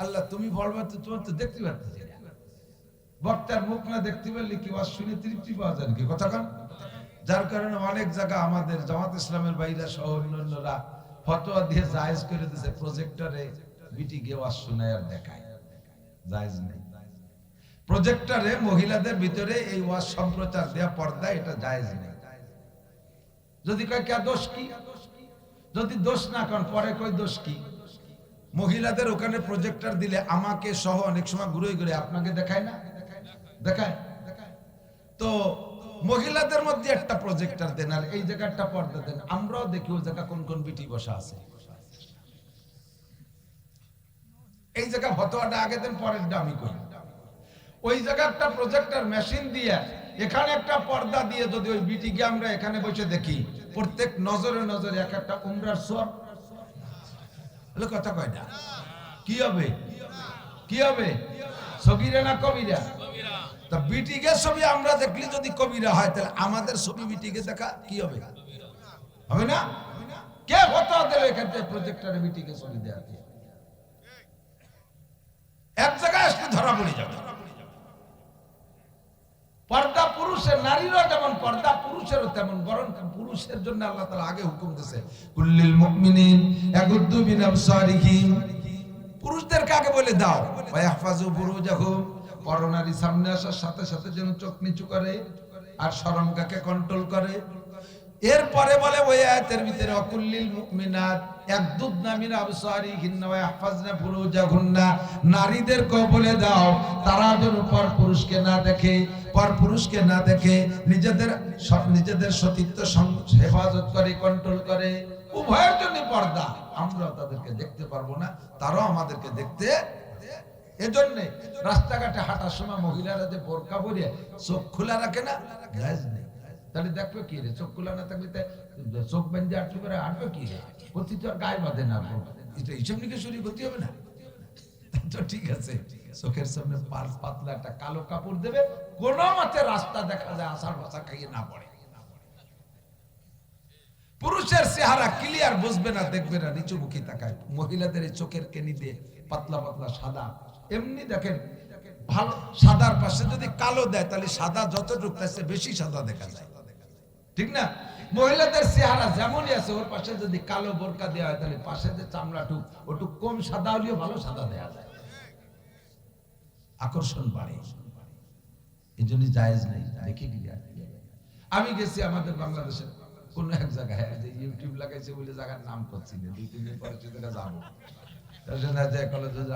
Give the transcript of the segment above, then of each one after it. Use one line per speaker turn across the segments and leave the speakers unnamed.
আল্লাহ তুমি বলবা তো তোমার তো দেখতে পাচ্ছি না, বক্তার মুখ না দেখতে পারলে কি ওয়াজ শুনে তৃপ্তি পাওয়া যায় কি কথা কন? যার কারণে অনেক জায়গা আমাদের জামাত ইসলামের বাইরা সহ অন্যান্যরা ফতোয়া দিয়ে জায়েজ করে দিয়েছে, প্রজেক্টরে বিটি গিয়ে ওয়াজ শোনায় আর দেখায়, জায়েজ নেই। প্রজেক্টরে মহিলাদের ভিতরে এই ওয়াজ সম্প্রচার দেয়া পর্দা, এটা জায়েজ নেই। যদি কয় কে দোষ কি, যদি দোষ না কন পরে কই দোষ কি? মহিলাদের ওখানে প্রজেক্টর দিলে আমাকে সহ অনেক সময় ঘুরে ঘুরে আপনাকে দেখায় না, দেখায়। তো মহিলাদের মধ্যে একটা প্রজেক্টর দেন আর এই জায়গাটা পর্দা দেন, আমরাও দেখি ওই জায়গা কোন কোন বিটি বসা আছে। এই জায়গা ফতোয়াটা আগে দেন, পরের আমি কই। ওই জায়গাটা প্রজেক্টর মেশিন দিয়ে এখানে একটা পর্দা দিয়ে যদি ওই বিটিকে আমরা এখানে বসে দেখি, প্রত্যেক নজরে নজরে এক একটা উমরার সওয়াব, হলো কথা কয় না? কি হবে? কি হবে? সগীরা না কবিরা? তা বিটিকে ছবি আমরা দেখলি যদি কবিরা হয়, তাহলে আমাদের ছবি বিটিকে দেখা কি হবে? হবে না? কে ফতোয়া দিল এখান থেকে প্রজেক্টরে বিটিকে ছবি দেয়া দিয়ে? এক জায়গায় আসলে ধরা পড়ে যাবে। পর্দা পুরুষের, নারীরও যেমন পর্দা পুরুষেরও তেমন, বরং পুরুষের জন্য আল্লাহ তাআলা আগে হুকুম দিয়েছে কুল্লিল মুমিনিন ইয়াগুদ্দু মিন আবসারিহিম, পুরুষদেরকে আগে বলে দাও ওয়া ইহফাজু ফুরুজাহুম, পরনারী সামনে আসার সাথে সাথে যেন চোখ নিচু করে আর শরমগাকে কন্ট্রোল করে। এরপরে বলে ওই আয়াতের ভিতরে অকুল্লিল মুমিনাত ইয়াগুদ্দুনা মিন আবসারিহিন্না ওয়া ইহফাজনা ফুরুজাহুন্না, নারীদেরকে বলে দাও তারা যেন পর পুরুষকে না দেখে, পর পুরুষকে না দেখে নিজেদের সতীত্ব হেফাজত করে, কন্ট্রোল করে। উভয়ের জন্য পর্দা, আমরা তাদেরকে দেখতে পারবো না, তারাও আমাদেরকে দেখতে। এজন্য রাস্তাঘাটে হাঁটার সময় মহিলারা যে বোরকা পরে চোখ খোলা রাখে না, জায়েজ নেই। তাহলে দেখবে কি রে, চোখ খোলা না থাকলে চোখ বেঁধে আটকে করে হাঁটবে কি রে? প্রতি তো আর গায়ে বাঁধে না, এটা হিসাব নিকেশ করতে হবে না তো ঠিক আছে, চোখের সামনে পাতলা একটা কালো কাপড় দেবে, কোন মতে রাস্তা দেখা যায় আসার বাসা খাইয়ে না পড়ে। পুরুষের চেহারা ক্লিয়ার বুঝবে না, দেখবে না, নিচু মুখী তাকায়। মহিলাদের এই চোখের কেনি দিয়ে পাতলা পাতলা সাদা, এমনি দেখেন ভালো সাদার পাশে যদি কালো দেয় তাহলে সাদা যতটুকু তার বেশি সাদা দেখা যায়, ঠিক না? মহিলাদের চেহারা যেমনই আছে ওর পাশে যদি কালো বোরকা দেওয়া হয় তাহলে পাশে যে চামড়াটুক ওটুক কম সাদা হলেও ভালো সাদা দেওয়া যায়, আকর্ষণ বাড়ে। এই জন্য জায়েজ নেই। দেখি আমি গেছি আমাদের বাংলাদেশের কোন এক জায়গায়, যে ইউটিউব লাগাইছে বলে জায়গার নাম করছি না, 2-3 দিন পরে সেটা যাবো,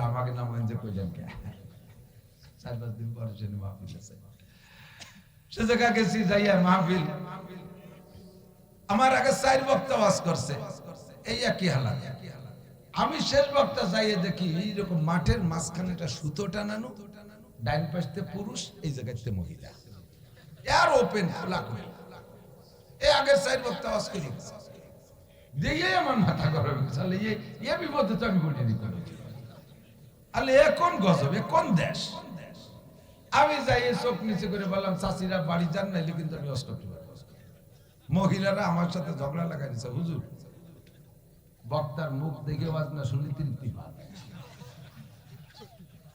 আমাকে নাম যে কইলেন কে 4-5 দিন পরে সে মাহফিল আছে, সে জায়গা গেছি, যাইয়া মাহফিল আমার আগে 4 বক্তা ওয়াজ করছে, এই একই হালাত। আমি শেষ বক্তা যাইয়ে দেখি এইরকম মাঠের মাঝখানে একটা সুতো টানানো, ডাইন পাশে পুরুষ, এই জায়গাতে মহিলা, আর ওপেন খোলা করে। এই আগে 4 বক্তা ওয়াজ করি দিয়ে আমার মাথা গরম চলে, এ বিপদে তো আমি বলিনি কোনো। আলে এখন গজব, কোন দেশ? আমি যাই চোখ নিচে করে বললাম চাচিরা বাড়ি যান, নাইলে কিন্তু আমি ওয়াজ করতে পারবো। মহিলারা আমার সাথে ঝগড়া লাগাই দিচ্ছে, হুজুর বক্তার মুখ দেখে ওয়াজ না শুনলে তৃপ্তি পান,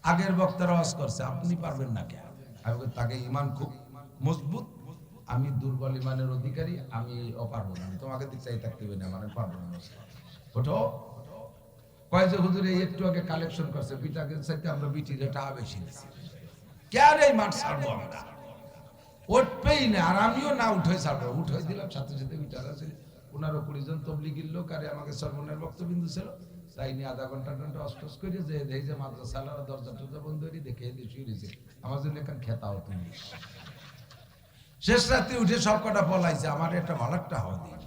আগের বক্তারা ওয়াজ করছে, আপনি পারবেন না কেন? তাকে ইমান খুব মজবুত, আমি দুর্বল ইমানের অধিকারী, আমি পারবো না, তোমাকে দিক চাই থাকতে হবে না, মানে পারবো না। ওঠো, কয় যে হুজুর এই একটু আগে কালেকশন করছে, বিটাকে চাইতে আমরা বিটির টাকা বেশি দিচ্ছি, কেন এই মাঠ ছাড়বো আমরা? উঠবেই না, আর আমিও না উঠে ছাড়বো। উঠে দিলাম, সাথে সাথে বিটার আছে 15-20 জন তবলিগীর লোক, আরে আমাকে সর্বনের বক্তবিন্দু ছিল, তাই নিয়ে আধা ঘন্টা অস্টস করে যে এই যে মাদ্রাসালারা দরজা টরজা বন্ধ করে দেখে শুয়ে রয়েছে, আমার জন্য এখানে খেতা হতো। শেষ রাত্রে উঠে সব কটা বলাইছে, আমার একটা ভালো একটা হওয়া দিয়ে।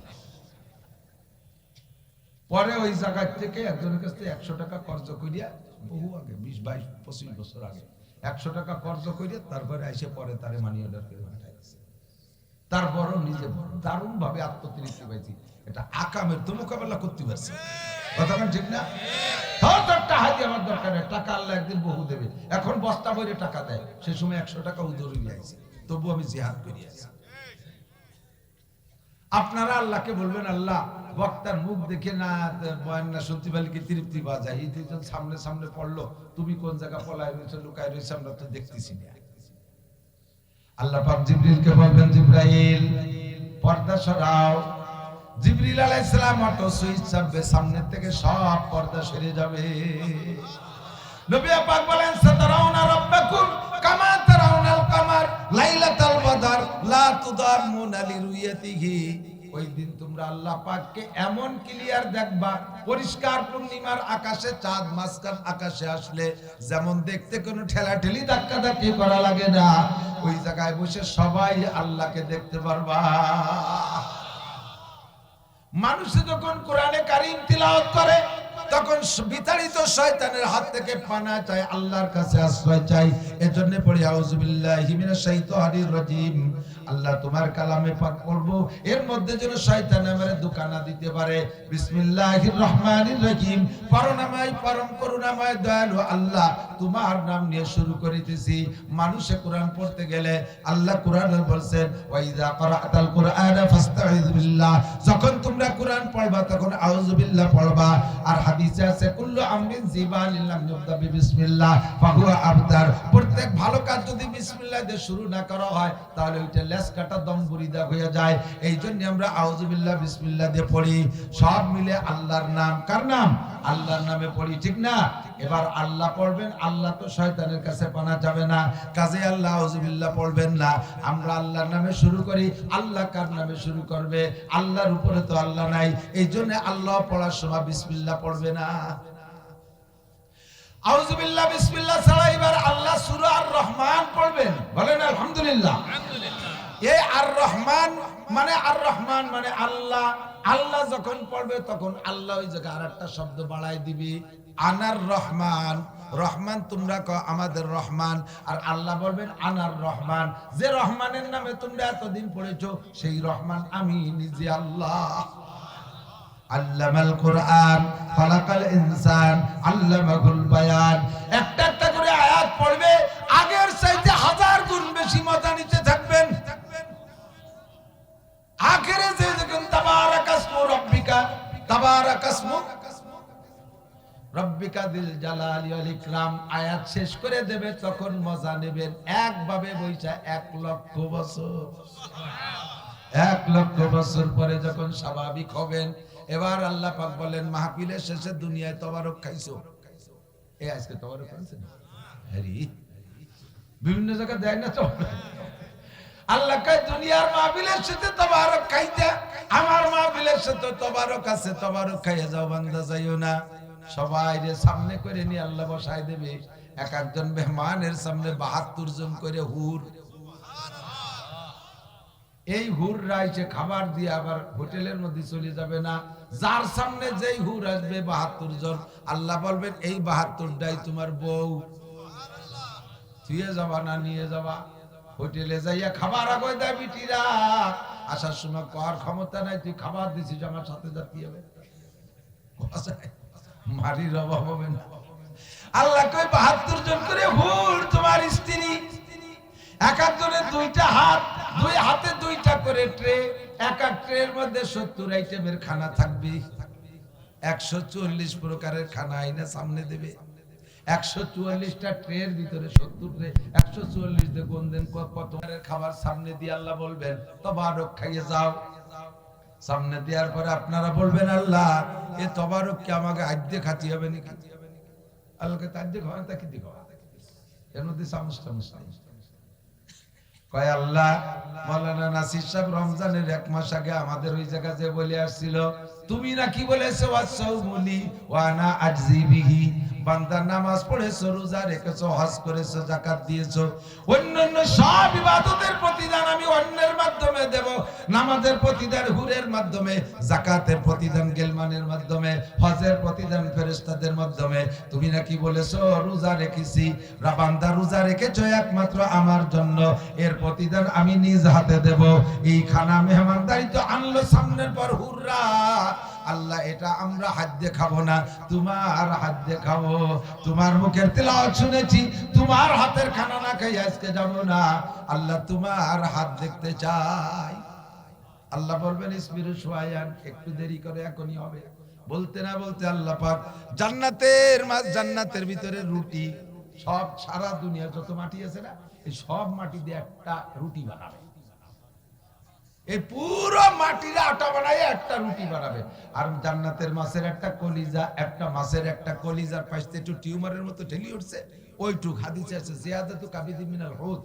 পরে ওই জায়গা থেকে একজনের কাছ থেকে 100 টাকা কর্জ করিয়া, বহু আগে 20-22-25 বছর আগে 100 টাকা কর্জ করিয়া তারপরে এসে পরে তারে মানি অর্ডার করে পাঠাইছে। তারপরও নিজে দারুণ ভাবে আত্মতৃপ্তি পাইছি, এটা আকামের তো মোকাবেলা করতে পারছি, কথা ঠিক না? আমার দরকার নেই, টাকা আল্লাহ একদিন বহু দেবে। এখন বস্তা ভরে টাকা দেয়, সে সময় 100 টাকা উদর হয়ে যাইছে, তবু আমি জিহাদ করিয়াছি। আপনারা আল্লাহকে বলবেন, আল্লাহ বক্তার মুখ দেখে না বয়ান না শুনতে পারলে কি তৃপ্তি পাওয়া যায়? এই দুজন সামনে সামনে পড়লো, তুমি কোন জায়গা পলায় রয়েছে, লুকায় রয়েছে, আমরা তো দেখতেছি না। আল্লাহ পাক জিবরিলকে বলবেন, জিবরাইল পর্দা সরাও। জিবরিল আলাইহিস সালাম অটো সুইচ চাপবে, সামনে থেকে সব পর্দা সরে যাবে। নবী পাক বলেন, সাতারাউনা রাব্বাকুম কামা তারাউনাল কামার লাইলাতাল বদর লা তুদামুনা লিরুয়াতিহি। ওই দিন তোমরা আল্লাহ পাককে এমন ক্লিয়ার দেখবা, পরিষ্কার পূর্ণিমার আকাশে চাঁদ মাঝখান আকাশে আসলে যেমন দেখতে কোনো ঠেলাঠেলি ধাক্কাধাক্কি করা লাগে না, ওই জায়গায় বসে সবাই আল্লাহকে দেখতে পারবা। মানুষ যখন কোরআনে কারীম তিলাওয়াত করে তখন বিতাড়িত শয়তানের হাত থেকে পানা চায়, আল্লাহর কাছে আশ্রয় চাই। এজন্য পড়ি আউযু বিল্লাহি মিনাশ শাইতানির রাজিম। আল্লাহ তোমার কালামে পাক করব, এর মধ্যে যেন শয়তান আমারে ধোঁকা না দিতে পারে। বিসমিল্লাহির রহমানির রহিম। পরনাময় পরম করুণাময় দয়ালু আল্লাহ, তোমার নাম নিয়ে শুরু করিতেছি। মানুষে কোরআন পড়তে গেলে আল্লাহ কোরআনে বলছেন, ওয়াইযা ক্রাআতাল কুরআনা ফাস্তাইয বিল্লাহ। যখন তোমরা কোরআন পড়বা তখন আউযু বিল্লাহ পড়বা। আর হাদিসে আছে, কুল্লু আমরিন জিবালিন লাম ইউবদা বিসমিল্লাহ ফাহুয়া আবতার। প্রত্যেক ভালো কাজ যদি বিসমিল্লাহ দিয়ে শুরু না করা হয় তাহলে ওইটা লেস কাটা দম বুরিদা হয়ে যায়। এই জন্য আমরা আউযু বিল্লাহ বিসমিল্লাহ দিয়ে পড়ি। সব মিলে আল্লাহর নাম, কার নাম? আল্লাহর নামে পড়ি, ঠিক না? এবার আল্লাহ পড়বেন, আল্লাহ তো শয়তানের কাছে পানা যাবে না, কাজে আল্লাহ আউযু বিল্লাহ পড়বেন না। আমরা আল্লাহর নামে শুরু করি, আল্লাহ কার নামে শুরু করবে? আল্লাহর উপরে তো আল্লাহ নাই, এই জন্য আল্লাহ পড়ার সময় বিসমিল্লাহ পড়বে না। আউযু বিল্লাহ বিসমিল্লাহ ছাড়া এবার আল্লাহ সূরা আর রহমান পড়বেন, বলেন আলহামদুলিল্লাহ। এই আর রহমান মানে আল্লাহ। আল্লাহ যখন পড়বে তখন আল্লাহ ওই জায়গায় আরেকটা শব্দ বাড়াই দিবি, আনার রহমান। রহমান তোমরা কও আমাদের রহমান, আর আল্লাহ বলবেন আনার রহমান। যে রহমানের নামে তোমরা এতদিন পড়েছো সেই রহমান আমি নিজে আল্লাহ। আল্লামাল কুরআন খালাকাল ইনসান আল্লামাহুল বায়ান। একটা একটা করে আয়াত পড়বে, আগের চাইতে 1000 গুণ বেশি মজা নিতে থাকবেন। আখেরে যে যখন তাবারাকাসমু রাব্বিকা, তাবারাকাসমু রাব্বিকা দিল জালালি ওয়াল ইকরাম আয়াত শেষ করে দেবে, তখন মজা নেবেন একভাবে বইসা 1 লক্ষ বছর। 1 লক্ষ বছর পরে যখন স্বাভাবিক হবেন, এবার আল্লাহ পাক বলেন, মাহফিলের শেষে দুনিয়ায় তবারক খাইছো। এই আজকে তবারক খাইছেন? আরে বিভিন্ন জায়গায় দেয় না তো। আল্লাহ কয় দুনিয়ার মাহফিলের সাথে তবারক খাইতে, আমার মাহফিলের সাথে তবারক আছে, তবারক খাইয়া যাও বান্দা, যাইও না। সবাই রে সামনে করে নিয়ে আল্লাহ বসায় দেবে। এক একজন মেহমানের সামনে 72 জন করে হুর। এই হুররা এসে খাবার দিয়ে আবার হোটেলের মধ্যে চলে যাবে না। যার সামনে যেই হুর আসবে 72 জন, আল্লাহ বলবেন এই 72টাই তোমার বউ, থুয়ে যাবা না নিয়ে যাবা। হোটেলে যাইয়া খাবার আগে দেয় বিটিরা, আসার সময় কর ক্ষমতা নাই, তুই খাবার দিছিস আমার সাথে যাতে হবে, মারির অভাব হবে না। আল্লাহ কই 72 জন করে হুর তোমার স্ত্রী। এক একজনের 2টা হাত, 2 হাতে 2টা করে ট্রে, এক এক ট্রের মধ্যে 70 আইটেমের খানা থাকবে। 140 প্রকারের খানা আইনা সামনে দেবে। 144টা ট্রের ভিতরে 70 ট্রে, 144 দিয়ে গুনদেন কত খাবার সামনে দিয়ে আল্লাহ বলবেন তবারক খাইয়ে যাও। সামনে দেওয়ার পরে আপনারা বলবেন, আল্লাহ এ তবারক কি আমাকে আদ্যে খাতি হবে নাকি? আল্লাহকে আদ্যে খাওয়া তাকে দিও, এর মধ্যে চামচ টামচ নাই। কয় আল্লাহ, মাওলানা নাসির সাহেব রমজানের 1 মাস আগে আমাদের ওই জায়গা যে বলে আসছিল, তুমি নাকি বলেছো ওয়াসাউমুলি ওয়া আনা আজজি বিহি, বান্দা নামাজ পড়েছো, রোজা রেখেছো, হজ করেছো, যাকাত দিয়েছো, অন্যান্য সব ইবাদতের প্রতিদান আমি অন্যের মাধ্যমে দেব। নামাজের প্রতিদান হুরের মাধ্যমে, যাকাতের প্রতিদান গেলমানের মাধ্যমে, হজের প্রতিদান ফেরেশতাদের মাধ্যমে। তুমি নাকি বলেছো রোজা রেখেছি, বান্দা রোজা রেখেছো একমাত্র আমার জন্য, এর প্রতিদান আমি নিজ হাতে দেব। এই খানা মেহমানদারি তো আনলো সামনের পর হুররা। আল্লাহ এটা আমরা হাত দিয়ে খাবো না, তোমার হাত দিয়ে খাবো। তোমার মুখের তেলাওয়াত শুনেছি, তোমার হাতের খানা না খাই আজকে যাবো না। আল্লাহ তোমার হাত দেখতে চাই। আল্লাহ বলবেন ইসবিরু শুয়ায়ান, একটু দেরি করে এখনই হবে। বলতে না বলতে আল্লাহ পাক জান্নাতের ভিতরে রুটি, সব সারা দুনিয়া যত মাটি আছে না, এই সব মাটি দিয়ে একটা রুটি বানাবে। এই পুরো মাটির আটা বানায় একটা রুটি বানাবে। আর জান্নাতের মাছের একটা কলিজা, একটা মাছের একটা কলিজার পাশে একটু টিউমারের মতো ঢেলি উঠছে, ওইটুক হাদিসে আছে জিয়াদাতু কাবিদি মিনাল হুদ।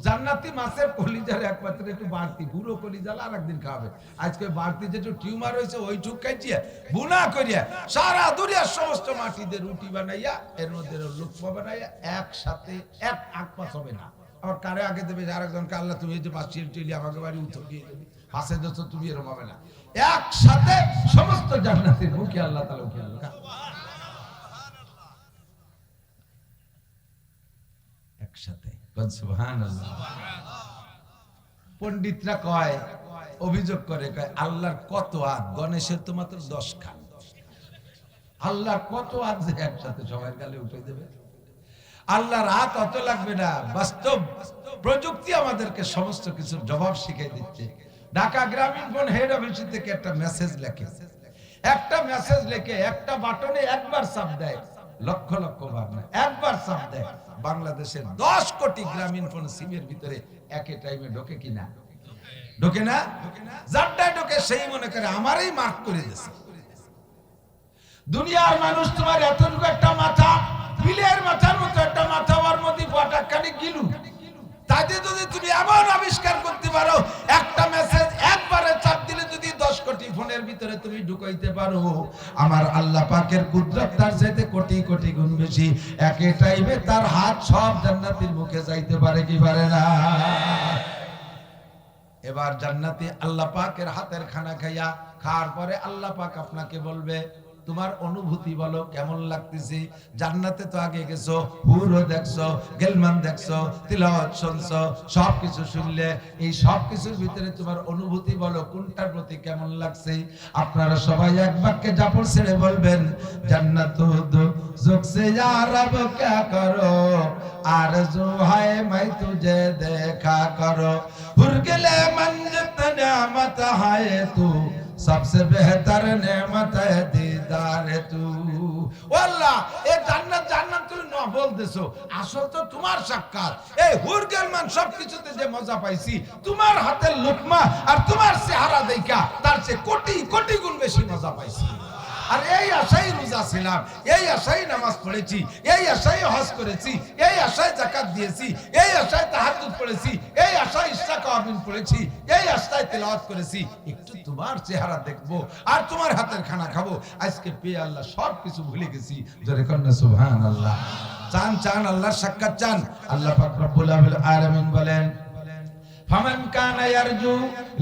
জান্নাতি মাছের কলিজার একমাত্র একটু বাড়তি, পুরো কলিজা আর একদিন খাবে। আজকে বাড়তি যেটু টিউমার হয়েছে ওইটুক কাটিয়ে বুনা করিয়া সারা দুনিয়ার সমস্ত মাটি দিয়ে রুটি বানাইয়া এর মধ্যে লুকমা বানাইয়া একসাথে এক আকপাস হবে না। আবার কারে আগে দেবে, আরেকজনকে আল্লাহ তুমি এই যে বাঁচিয়ে টেলি আমাকে বাড়ি উত্তর দিয়ে দেবে, হাসে দোষ তুমি এরকম হবে না। একসাথে সমস্ত জান্নাতের মুখে আল্লাহ তাআলা উঠে আল্লাহ একসাথে। সুবহানাল্লাহ। পণ্ডিতরা কয়, অভিযোগ করে, কয় আল্লাহর কত হাত, গণেশের তো মাত্র 10 খান, আল্লাহর কত হাত যে একসাথে সবার গালে উঠে দেবে। আল্লাহর হাত অত লাগবে না। বাস্তব প্রযুক্তি আমাদেরকে সমস্ত কিছুর জবাব শিখিয়ে দিচ্ছে। ঢাকা গ্রামীণ ফোন হেড অফিস থেকে একটা মেসেজ লেখে, একটা বাটনে একবার চাপ দেয়, লক্ষ লক্ষ বার না, একবার চাপ দেয়, বাংলাদেশের 10 কোটি গ্রামীণ ফোন সিমের ভিতরে একই টাইমে ঢোকে কিনা? ঢোকে না? যারটাই ঢোকে সেই মনে করে আমারই মার্ক করে দিয়েছে। দুনিয়ার মানুষ তোমার এতটুকু একটা মাথা, বিলের মাথার মতো একটা মাথা, ওর মধ্যে পটাকানি গিলু, তাতে যদি তুমি এমন আবিষ্কার করতে পারো, একটা মেসেজ একবারে চাপ দিলে যদি 10 কোটি ফোনের ভিতরে তুমি ঢুকাইতে পারো, আমার আল্লাহ পাকের কুদরত তার চাইতে কোটি কোটি গুণ বেশি। একই টাইমে তার হাত সব জান্নাতের মুখে যাইতে পারে কি পারে না? এবার জান্নাতে আল্লাহ পাকের হাতের খানা খাইয়া খাওয়ার পরে আল্লাহ পাক আপনাকে বলবে, তোমার অনুভূতি বলো, কেমন লাগতেছে? জান্নাতে তো আগে গেছো, হুরও দেখছো, গেলমান দেখছো, তিলাওয়াত শুনছো, সবকিছু শুনলে, এই সবকিছুর ভিতরে তোমার অনুভূতি বলো, কোনটার প্রতি কেমন লাগছে? আপনারা সবাই এক বাক্যে জাপড় ছেড়ে বলবেন, জান্নাত দুজক সে ইয়া রব क्या करो, आरज़ू है मैं तुझे देखा करो, हुर गले मंजत नेमत है तू, सबसे बेहतर नेमत है दीदार तू। ও আল্লাহ, এই জান্নাত জান্নাত তুমি না বলতেছো, আসল তো তোমার সাক্ষাৎ। এই হুর গেলমান সবকিছুতে যে মজা পাইছি, তোমার হাতের লুকমা আর তোমার চেহারা দেখা তার চেয়ে কোটি কোটি গুণ বেশি মজা পাইছি। আর এই আশাই রোজা ছিলাম, এই আশাই নামাজ পড়েছি, এই আশাই হজ করেছি, এই আশাই যাকাত দিয়েছি, এই আশাই তাহাজ্জুদ পড়েছি, এই আশাই ইশরা কাবিন পড়েছি, এই আশাই তেলাওয়াত করেছি। একটু তোমার চেহারা দেখবো আর তোমার হাতের খানা খাবো। আজকে পেয়ে আল্লাহ সব কিছু ভুলে গেছি। জোরে কন্যা সুবহানাল্লাহ। চান চান আল্লাহর সাক্ষাৎ চান। আল্লাহ পাক রব্বুল আলামিন বলেন, ফামান কানা ইয়ারজু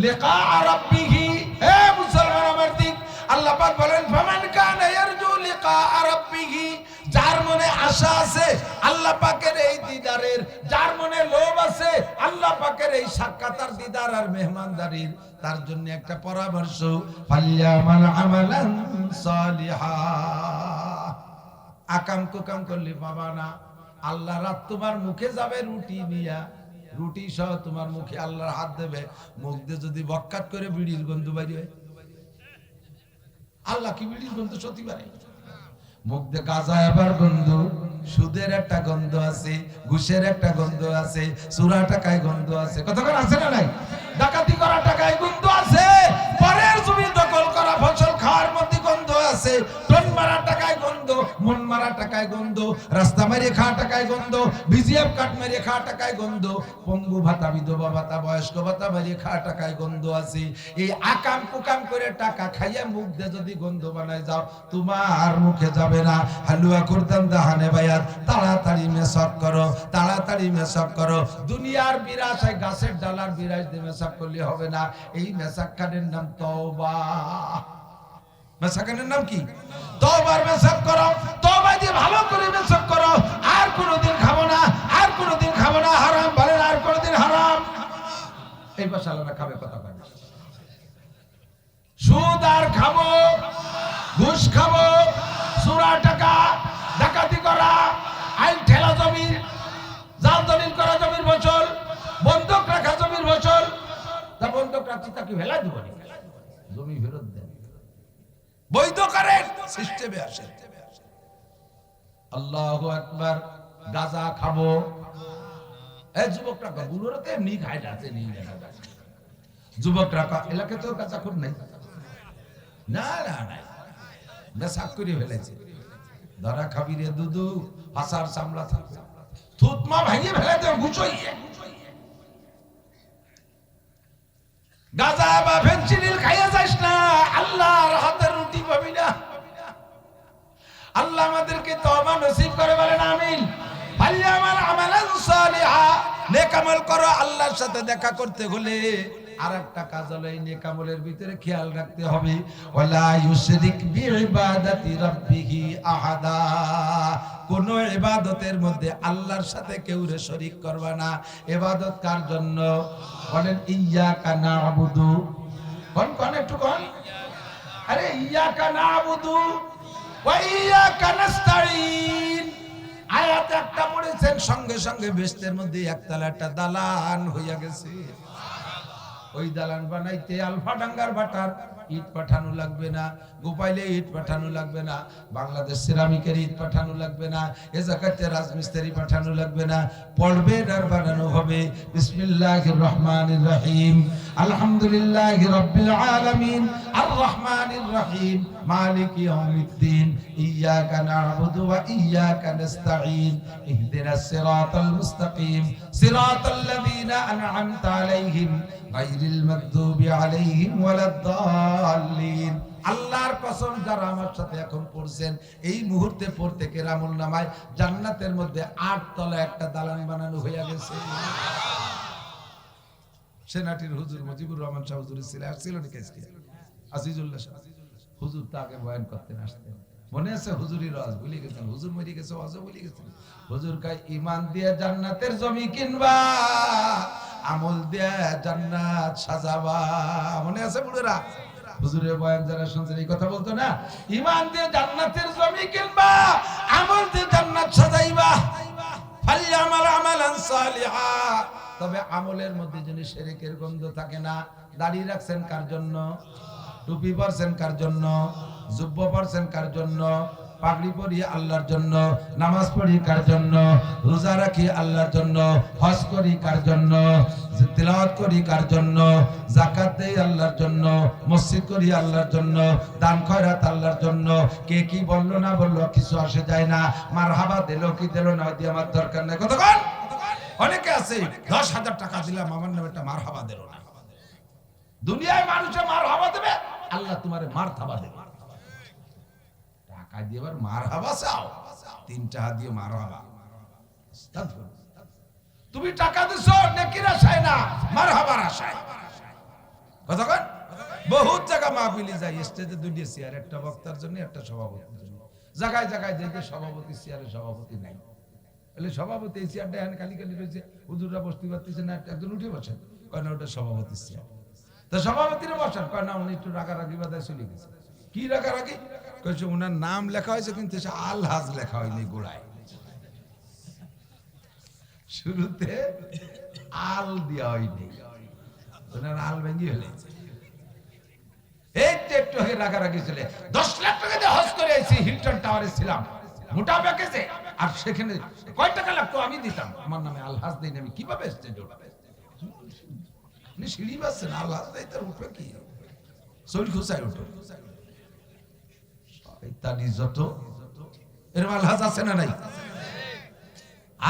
লিকা রাব্বিহি, হে মুসলমান আমার দিক, আল্লাহ পাক বলেন, ফামান কানা ইয়ারজু লিকা রাব্বিহি, যার মনে আশা আছে আল্লাহ পাকের এই দিদারের, যার মনে লোভ আছে আল্লাহ পাকের এই সাক্ষাৎ আর দিদার আর মেহমানদারির, তার জন্য একটা পরামর্শ, ফালিয়ামাল আমালান সালিহা। আকাম কুকাম করলে পাবা না। আল্লাহ রাত তোমার মুখে যাবে রুটি নিয়া, রুটি সহ তোমার মুখে আল্লাহর হাত দেবে, মুখ দিয়ে যদি বক্কাত করে বিড়ির গন্ধ বাইরে হয়, আল্লাহ কি বিড়ির গন্ধ সত্যি পারে? মুখ দিয়ে গাঁজা আবার গন্ধ, সুদের একটা গন্ধ আছে, ঘুষের একটা গন্ধ আছে, চুরা টাকায় গন্ধ আছে, কতক্ষণ আছে না নাই? ডাকাতি করা টাকায় গন্ধ আছে, পরের জমি দখল করা ফসল খাওয়ার মধ্যে গন্ধ আছে, টন মারা টাকায় গন্ধ, মন মারা টাকায় গন্ধ, রাস্তা মারিয়ে খাওয়া টাকায় গন্ধ, বিজিএফ কাট মারিয়ে খাওয়া টাকায় গন্ধ, পঙ্গু ভাতা, বিধবা ভাতা, বয়স্ক ভাতা মারিয়ে খাওয়া টাকায় গন্ধ আছে। এই আকাম কুকাম করে টাকা খাইয়া মুখ দিয়ে যদি গন্ধ বানায় যাও, তোমার মুখে যাবে না। হালুয়া করতাম দাহানে ভাইয়ার, তাড়াতাড়ি মেসক করো, তাড়াতাড়ি মেসক করো। দুনিয়ার বিরাস, গাছের ডালার বিরাস দিয়ে মেসক করলে হবে না। এই মেসাক খানের নাম তওবা। মেসাকানের নাম কি? তওবার মেসক করো, তওবা দিয়ে ভালো করে মেসক করো। আর কোনোদিন খাবো না, আর কোনোদিন খাবো না হারাম, বলেন আর কোনোদিন হারাম। এই পাশে আল্লাহ খাবে কথা বলে, সুদ আর খাবো, ঘুষ খাবো, চুরা টাকা, ডাকাতি করা, আইন ঠেলা জমির, জাল দলিল করা জমির ফসল, বন্ধক রাখা জমির ফসল। তা বন্ধক চিতা কি ফেলা দিব জমি ফেরত দেন বৈধ করেন সিস্টেমে আসেন আল্লাহু আকবার গাঁজা খাবো এই যুবকরা বুড়োরা তো এমনি খায় যাচ্ছে নিয়ে যুবকরা এলাকে তো গাঁজা খুব নাই না না না নেশা করে ফেলেছে ধরা খাবি রে দুদু হাসার সামলা থাকবে থুতমা ভাঙিয়ে ফেলে দেব গুছোইয়ে গাঁজা বা ফেনসিডিল খাইয়া যাস না আল্লাহর হাতের রুটি পাবি না আল্লাহ আমাদেরকে তওবা নসিব করে বলেন আমিন ফালিয়ামাল আমালান সালিহা নেক আমল করো আল্লাহর সাথে দেখা করতে হলে আরেকটা কাজ হলো এই নেক আমলের ভিতরে খেয়াল রাখতে হবে ওয়ালা ইউশরিক বিইবাদাতি রাব্বিহি আহাদা কোন ইবাদতের মধ্যে আল্লাহর সাথে কেউরে শরীক করবা না ইবাদত কার জন্য বলেন ইয়্যাকা না'বুদু কোন একটু কোন আরে ইয়্যাকা না'বুদু ওয়া ইয়্যাকা নাস্তাঈন আয়াত একটা পড়েছেন সঙ্গে সঙ্গে বেহেশতের মধ্যে একতলা একটা দালান হইয়া গেছে ওই দালান বানাইতে আলফাডাঙ্গার বাটার ইট পাঠানো লাগবে না গোপাইলে ইট পাঠানো লাগবে না বাংলাদেশ সিরামিকের ইট পাঠানো লাগবে না এ জায়গাতে রাজমিস্ত্রি পাঠানো লাগবে না পড়বে আর বানানো হবে বিসমিল্লাহির রহমানির রহিম আলহামদুলিল্লাহি রাব্বিল আলামিন আর রহমানির রহিম মালিকি ইয়াউমিদ্দিন ইয়্যাকা না'বুদু ওয়া ইয়্যাকা নাস্তাঈন ইহদিনাস সিরাতাল মুস্তাকিম সিরাতাল লাযীনা আন'আমতা আলাইহিম গায়রিল মাগদুবি আলাইহিম ওয়ালাদ-দাল্লিন আল্লাহর কসম যারা আমার সাথে এখন পড়ছেন এই মুহূর্তে পড়তে কেরামুল নামায় জান্নাতের মধ্যে 8 তলা একটা দালান বানানো হয়ে গেছে সেনাটির হুজুর মুজিবুর রহমান শাহ হুজুর ছিল নাকি আজিজুল্লাহ শাহ হুজুর তাকে বয়ান করতে আসতেন মনে আছে হুজুরির ওয়াজ ভুলে গেছেন হুজুর মরে গেছে ওয়াজও ভুলে গেছেন হুজুর কয় ঈমান দিয়ে জান্নাতের জমি কিনবা আমল দিয়ে জান্নাত সাজাবা মনে আছে বুড়োরা হুজুরের বয়ান যারা শুনছেন এই কথা বলতো না ঈমান দিয়ে জান্নাতের জমি কিনবা আমল দিয়ে জান্নাত সাজাইবা ফালিয়ামাল আমালান সালিহা তবে আমলের মধ্যে যদি শিরকের গন্ধ থাকে না দাড়ি রাখছেন কার জন্য টুপি পরছেন কার জন্য জুব্বা পরছেন কার জন্য পাগড়ি পরি আল্লাহর জন্য নামাজ পড়ি কার জন্য রোজা রাখি আল্লাহর জন্য হজ করি কার জন্য তিলাওয়াত করি কার জন্য যাকাত দেই আল্লাহর জন্য মসজিদ করি আল্লাহর জন্য দান খয়রাত আল্লাহর জন্য কে কি বললো না বললো কিছু আসে যায় না মারহাবা দিলো কি দিলো না দিয়ে আমার দরকার নাই কতক্ষণ অনেকে আছে 10,000 টাকা দিলাম আমার নামে একটা মারহাবা দিলো না দুনিয়ায় মানুষে মারহাবা দেবে আল্লাহ তোমারে মারহাবা দেবে টাকা দিয়ে মারহাবা চাও 3 টাকা দিয়ে মারহাবা তুমি টাকা দিছো নেকির আশায় না মারহাবার আশায় কতক্ষণ বহুত জায়গা মাহফিলে যাই স্টেজে 2টি চেয়ার একটা বক্তার জন্য একটা সভাপতির জন্য জায়গায় জায়গায় দেখে সভাপতি চেয়ারে সভাপতি নাই বলে সভাপতি এই চেয়ারটা এখানে খালি খালি রয়েছে হুজুররা বসতে পারতেছে না একজন উঠে বসেন কয় না ওটা সভাপতির চেয়ার তো সভাপতিরা বসেন কয় না উনি একটু রাগারাগি বাদায় চলে গেছে কি রাগারাগি কইছে ওনার নাম লেখা হয়েছে কিন্তু সে আলহাজ লেখা হয়নি গোড়ায় শুরুতে আল দেওয়া হয়নি ওনার আল ভেঙে ফেলেছে এই একটু আগে রাগারাগি চলে 10 লাখ টাকা দিয়ে হজ করে আইছি হিলটন টাওয়ারে ছিলাম মোটা প্যাকেজে আর সেখানে কয় টাকা লাগতো আমি দিতাম আমার নামে আলহাজ দেই আমি কিভাবে স্টেজে উঠবে আপনি সিঁড়ি বাসছেন আলহাজ দেই তার উঠবে কি শরীর খুশায় উঠবে ইত্যাদি যত এরকম আলহাজ আছে না নাই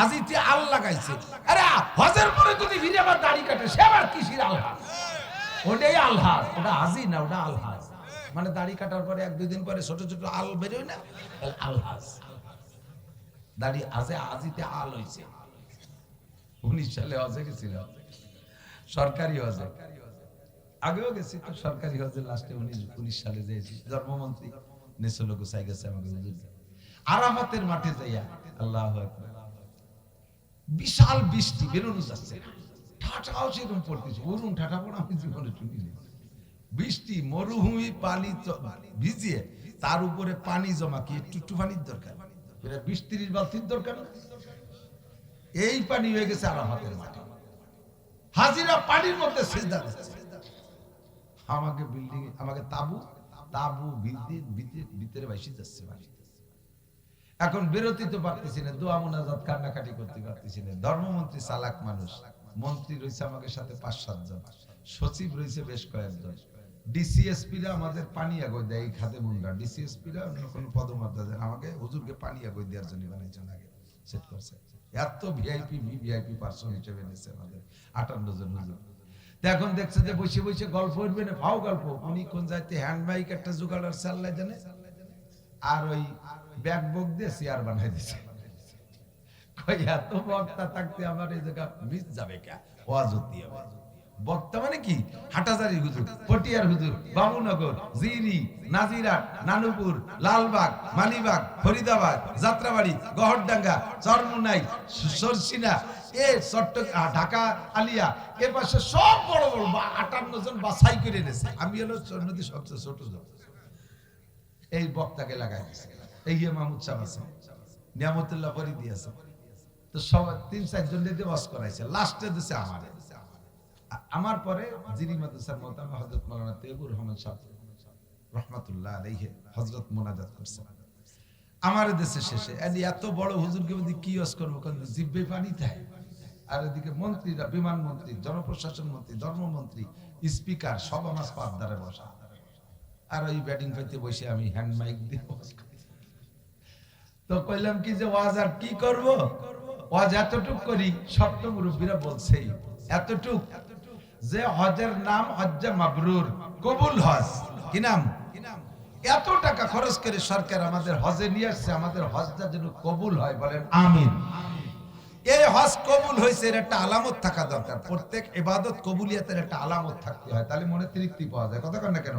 আজিতে আল লাগাইছে আরে হজের পরে যদি ফিরে আবার দাড়ি কাটে সে আবার কিসির আলহাজ ওটাই আলহাজ ওটা আজি না ওটা আলহাজ মানে দাড়ি কাটার পরে 1-2 দিন পরে ছোট ছোট আল বেরোয় না আলহাজ দাড়ি আজে আজিতে আল হইছে 19 সালে হজে গেছিল সরকারি হজে আগেও গেছি তো সরকারি হজে লাস্টে 19 সালে যেছি ধর্মমন্ত্রী নেসলো গোসাই গেছে আমাকে হুজুর আরাফাতের মাঠে যাইয়া আল্লাহু আকবার বিশাল বৃষ্টি বেরোনো যাচ্ছে না ঠাটাও সেরকম পড়তেছে অরুণ ঠাটা পড়া আমি জীবনে শুনিনি বৃষ্টি মরুভূমি পানি ভিজিয়ে তার উপরে পানি জমা কি একটু পানির দরকার 20-30 বালতির দরকার না এই পানি হয়ে গেছে আরাফাতের মাঠে হাজিরা পানির মধ্যে সিজদা দিচ্ছে আমাকে বিল্ডিং আমাকে তাবু তাবু ভিতরে বাইসে যাচ্ছে বাড়ি। এখন বেরোতে তো পারতেছি না, দোয়া মোনাজাত কান্নাকাটি করতে পারতেছি না। ধর্মমন্ত্রী চালাক মানুষ, মন্ত্রী রয়েছে আমাদের সাথে 5-7 জন, সচিব রয়েছে বেশ কয়েকজন, ডিসিএসপিরা আমাদের পানি আগৈ দেয় এই খাদে মুন্ডা, ডিসিএসপিরা অন্য কোনো পদমর্যাদা দেন, আমাকে হুজুরকে পানি আগৈ দেওয়ার জন্য বানাইছেন আগে সেট করছে। এত ভিআইপি ভিআইপি পার্সন হিসেবে এনেছে আমাদের 58 জন হুজুর। এখন দেখছে যে বসে বসে গল্প করবে না, ফাও গল্প। উনি কোন যাইতে হ্যান্ড মাইক একটা জোগাড় আর চাল্লাই জানে, আর ওই ব্যাগ বুক দিয়ে চেয়ার বানাই দিছে। কই এত বক্তা থাকতে আমার এই জায়গা মিস যাবে কে? ওয়াজ হতে হবে। বক্তা মানে কি? হাটাজারি হুজুর, পটিয়ার হুজুর, বাবুনগর, জিরি, নাজিরাট, নানুপুর, লালবাগ, মালিবাগ, ফরিদাবাদ, যাত্রাবাড়ি, গহরডাঙ্গা, চরমুনাই, সরসিনা, এ চট্টগ্রাম, ঢাকা, আলিয়া, এ পাশে সব বড় বড় 58 জন বাছাই করে এনেছে। আমি হলো নদী সবচেয়ে ছোট জন। এই বক্তাকে লাগাই দিয়েছে। এই মাহমুদ সাহেব আছে, নিয়ামতুল্লাহ ফরিদি আছে, তো সবাই 3-4 জন দিয়ে ওয়াজ করাইছে। লাস্টে দিছে আমারে। আমার পরে যিনি মাদ্রাসার মোহতারাম হযরত মাওলানা তৈয়বুর রহমান সাহেব রাহমাতুল্লাহ আলাইহি হযরত মোনাজাত করছে আমার দেশে শেষে। এত বড় হুজুরকে বলি কি ওয়াজ করব, কোন জিব্বে পানি থাকে। আর এদিকে মন্ত্রীরা, বিমান মন্ত্রী, জনপ্রশাসন মন্ত্রী, ধর্মমন্ত্রী, স্পিকার সব আমার পাবদারে বসা। আর ওই ব্যাটিং পাইতে বসে আমি হ্যান্ড মাইক দিয়ে ওয়াজ করি। তো কইলাম কি যে ওয়াজ আর কি করব, ওয়াজ এতটুক করি। সপ্ত মুরব্বীরা বলছেই এতটুক যে হজের নাম হজ্জে মাবরুর, কবুল হজ। কি নাম? এত টাকা খরচ করে সরকার আমাদের হজে নিয়ে আসছে, আমাদের হজটা যেন কবুল হয়, বলেন আমিন। এই হজ কবুল হয়েছে এর একটা আলামত থাকা দরকার। প্রত্যেক ইবাদত কবুলিয়াতের একটা আলামত থাকতে হয়, তাহলে মনে তৃপ্তি পাওয়া যায়। কথা কন না কেন?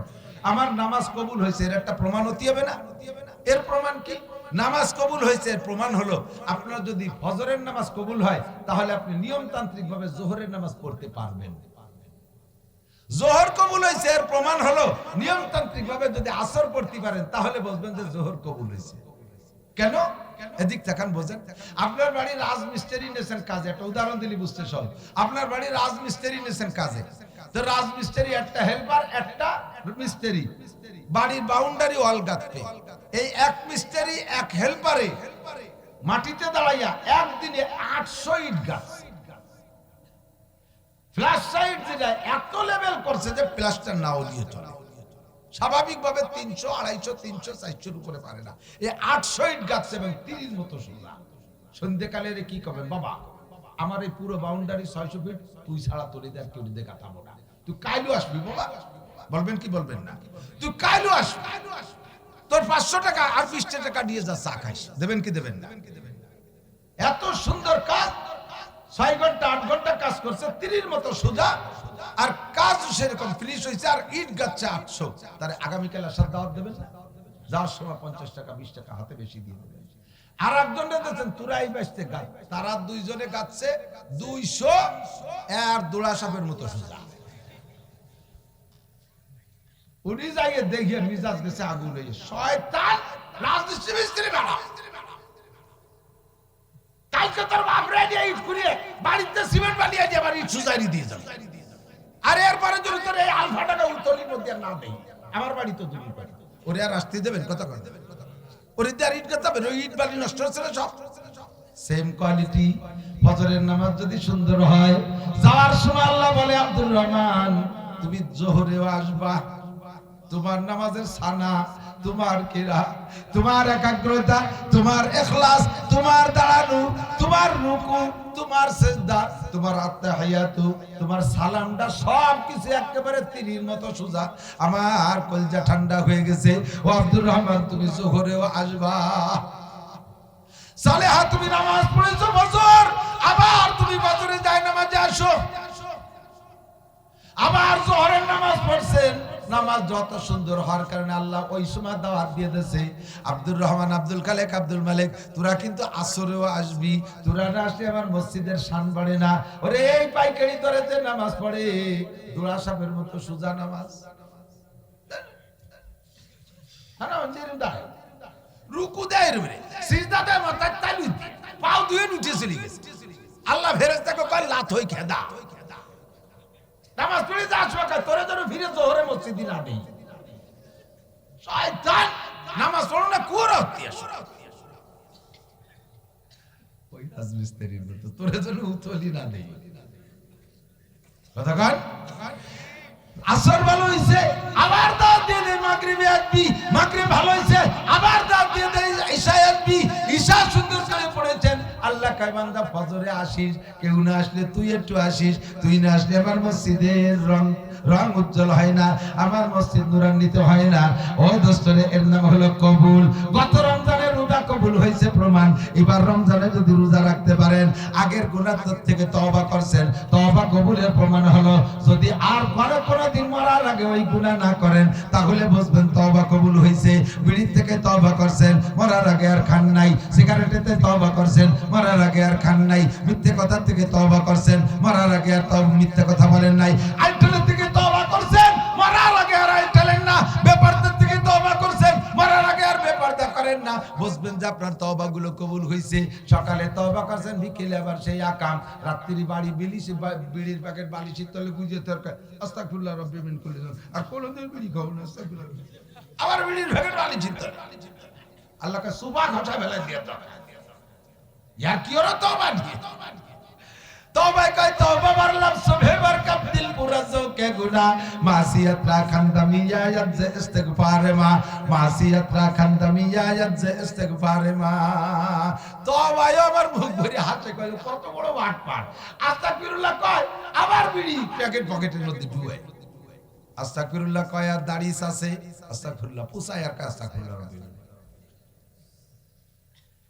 আমার নামাজ কবুল হয়েছে এর একটা প্রমাণ হতে হবে না? এর প্রমাণ কি? নামাজ কবুল হয়েছে এর প্রমাণ হলো আপনার যদি ফজরের নামাজ কবুল হয় তাহলে আপনি নিয়মতান্ত্রিক ভাবে জোহরের নামাজ পড়তে পারবেন। জোহর কবুল হয়েছে এর প্রমাণ হলো নিয়মতান্ত্রিক ভাবে যদি আসর পড়তে পারেন তাহলে বুঝবেন যে জোহর কবুল হয়েছে। কেন? এদিক তাকান বোঝেন। আপনার বাড়ি রাজমিস্ত্রি নেছেন কাজে, একটা উদাহরণ দিলি বুঝতে সব। আপনার বাড়ি রাজমিস্ত্রি নেছেন কাজে, তো রাজমিস্ত্রি একটা হেল্পার, একটা মিস্ত্রি, বাড়ির বাউন্ডারি ওয়াল গাঁথবে। এই এক মিস্ত্রি এক হেল্পারে মাটিতে দাঁড়াইয়া একদিনে 800 ইট গাঁথছে। ফ্ল্যাশ সাইড যেটা এত লেভেল করছে যে প্লাস্টার নাও দিয়ে চলে। স্বাভাবিকভাবে 300, 250, 300, 400 উপরে পারে না। এই 800 ইট গাঁথছে এবং 30 মতো সোজা। সন্ধ্যেকালে কি করবেন? বাবা আমার এই পুরো বাউন্ডারি 600 ফিট, তুই ছাড়া তোরে দেখ কেউ দিতে গাঁথাবো না, তুই কাইলু আসবি। বাবা বলবেন কি বলবেন না? তুই কাইলু আসবি, তোর 500 টাকা আর 20 টাকা দিয়ে যা চা খাইস, দেবেন কি দেবেন না? এত সুন্দর কাজ, 6 ঘন্টা 8 ঘন্টা কাজ করছে, 30 মতো সোজা, আর কাজ সেরকম ফিনিশ হয়েছে, আর ইট গাচ্ছে 800। তার আগামীকাল আসার দাওয়াত দেবেন না? যাওয়ার সময় 50 টাকা 20 টাকা হাতে বেশি দিয়ে দেবেন। আর একজনে দেখছেন তুরাই বাসতে গাছ, তারা দুইজনে গাচ্ছে 200 আর দোড়া সাপের মতো সোজা। উনি যাইয়ে দেখিয়ে মিজাজ গেছে আগুন হয়ে। শয়তান রাজমিস্ত্রি মিস্ত্রি বেড়া, কালকে তোর বাপ রেডি ইট করিয়ে বাড়িতে সিমেন্ট বানিয়ে দিয়ে বাড়ি সুজারি দিয়ে যাবে। আর এরপরে যদি তোর এই আলফা টাকা উত্তলির মধ্যে না দেই, আমার বাড়ি তো দূর পারে, ওরে আর আসতে দেবেন? কথা কয় দেবেন? ওরে দিয়ে আর ইট গাঁথাবেন? ওই ইট বালি নষ্ট হচ্ছে না সব। সেম কোয়ালিটি ফজরের নামাজ যদি সুন্দর হয়, যাওয়ার সময় আল্লাহ বলে আব্দুর রহমান তুমি জোহরেও আসবা, তোমার নামাজের সানা, তোমার কিরা, তোমার একাগ্রতা, তোমার ইখলাস, তোমার দাঁড়ানো, তোমার রুকু, তোমার সিজদা, তোমার আত্তাহিয়াতু, তোমার সালামটা সবকিছু একেবারে তীরের মতো সোজা। আমার কলজা ঠান্ডা হয়ে গেছে। ও আব্দুর রহমান তুমি জোহরেও আসবা। সালেহা তুমি নামাজ পড়েছো ফজর, আবার তুমি ফজরে যায় নামাজে আসো, আবার জোহরের নামাজ পড়ছেন। নামাজ যত সুন্দর হওয়ার কারণে আল্লাহ ওই সময় দাওয়াত দিয়ে দিয়েছে, আব্দুর রহমান, আব্দুল খালেক, আব্দুল মালিক তোরা কিন্তু আসরেও আসবি, তোরা না আসলে আমার মসজিদের শান বাড়ে না। ওরে এই পাইকারি ধরে যে নামাজ পড়ে দোড়া সাপের মতো সোজা নামাজ, রুকু দেয় রে, সিজদা দেয়, মাথায় তালু দিয়ে পাও ধুয়ে উঠে চলে গেছে। আল্লাহ ফেরেশতাকে কয় লাত হই খেদা, নামাজ পড়ে যা আসবে তোরে যেন ফিরে জোহরে মসজিদে না দেই শয়তান নামাজ পড়ো না কুয়োর হতে আসো ওই রাজমিস্ত্রির মতো তোরে যেন উতলি না দেই কথা কন আসর ভালো হইছে আবার দাওয়াত দিয়ে দেই মাগরিবে আসবি মাগরিব ভালো হইছে আবার দাওয়াত দিয়ে দেই ঈশায় আসবি ঈশা সুন্দর করে পড়েছেন আল্লাহ কয় বান্দা ফজরে আসিস কেউ না আসলে তুই একটু আসিস তুই না আসলে আমার মসজিদের রং উজ্জ্বল হয় না আমার মসজিদ নূরান্বিত হয় না ও দোস্তরে এর নাম হলো কবুল গত রমজানের রোজা কবুল হয়েছে প্রমাণ এবার রমজানে যদি রোজা রাখতে পারেন আগের গুনাহ থেকে তওবা করছেন তওবা কবুলের প্রমাণ হলো যদি আর কোনো দিন মরার আগে ওই গুনাহ না করেন তাহলে বুঝবেন তওবা কবুল হয়েছে বিড়ি থেকে তওবা করছেন মরার আগে আর খান নাই সিগারেটেতে তওবা করছেন মরার আগে আর খান নাই মিথ্যে কথা থেকে তওবা করছেন মরার আগে আর মিথ্যে কথা বলেন নাই আইটেলের থেকে তওবা করছেন মরার আগে আর আইটেলেন না বেপরদের থেকে তওবা করছেন মরার আগে আর বেপরদা করেন না বুঝবেন যে আপনার তওবাগুলো কবুল হয়েছে সকালে তওবা করছেন বিকেলে আবার সেই আকাম রাত্রি বাড়ি বিলিশে বিড়ির প্যাকেট বালিশের তলে গুজে তরকার আস্তাগফিরুল্লাহ রাব্বি মিন কুল্লি যাম আর কোনদিন বিড়ি খাও না আস্তাগফিরুল্লাহ আবার বিড়ির প্যাকেট বালিশের তলে আল্লাহকে সুবহ ঘটা ফেলে দিয়ে দাও यार क्यों रो तौबा की तौबा का तौबा वर लफ्ज़ बेबर कब दिल पुरज़ो के गुनाह मासियत रा खंदमिया यद से इस्तिगफार मा मासियत रा खंदमिया यद से इस्तिगफार मा तौबा यो আমার মুখ ভরে হাসে কই কত বড় বাট পার আস্তাগফিরুল্লাহ কয় আবার বিড়ি প্যাকেট পকেটের মধ্যে ঢুকে আস্তাগফিরুল্লাহ কয় আর দাড়ি আছে আস্তাগফিরুল্লাহ পুষায় আর আস্তাগফিরুল্লাহ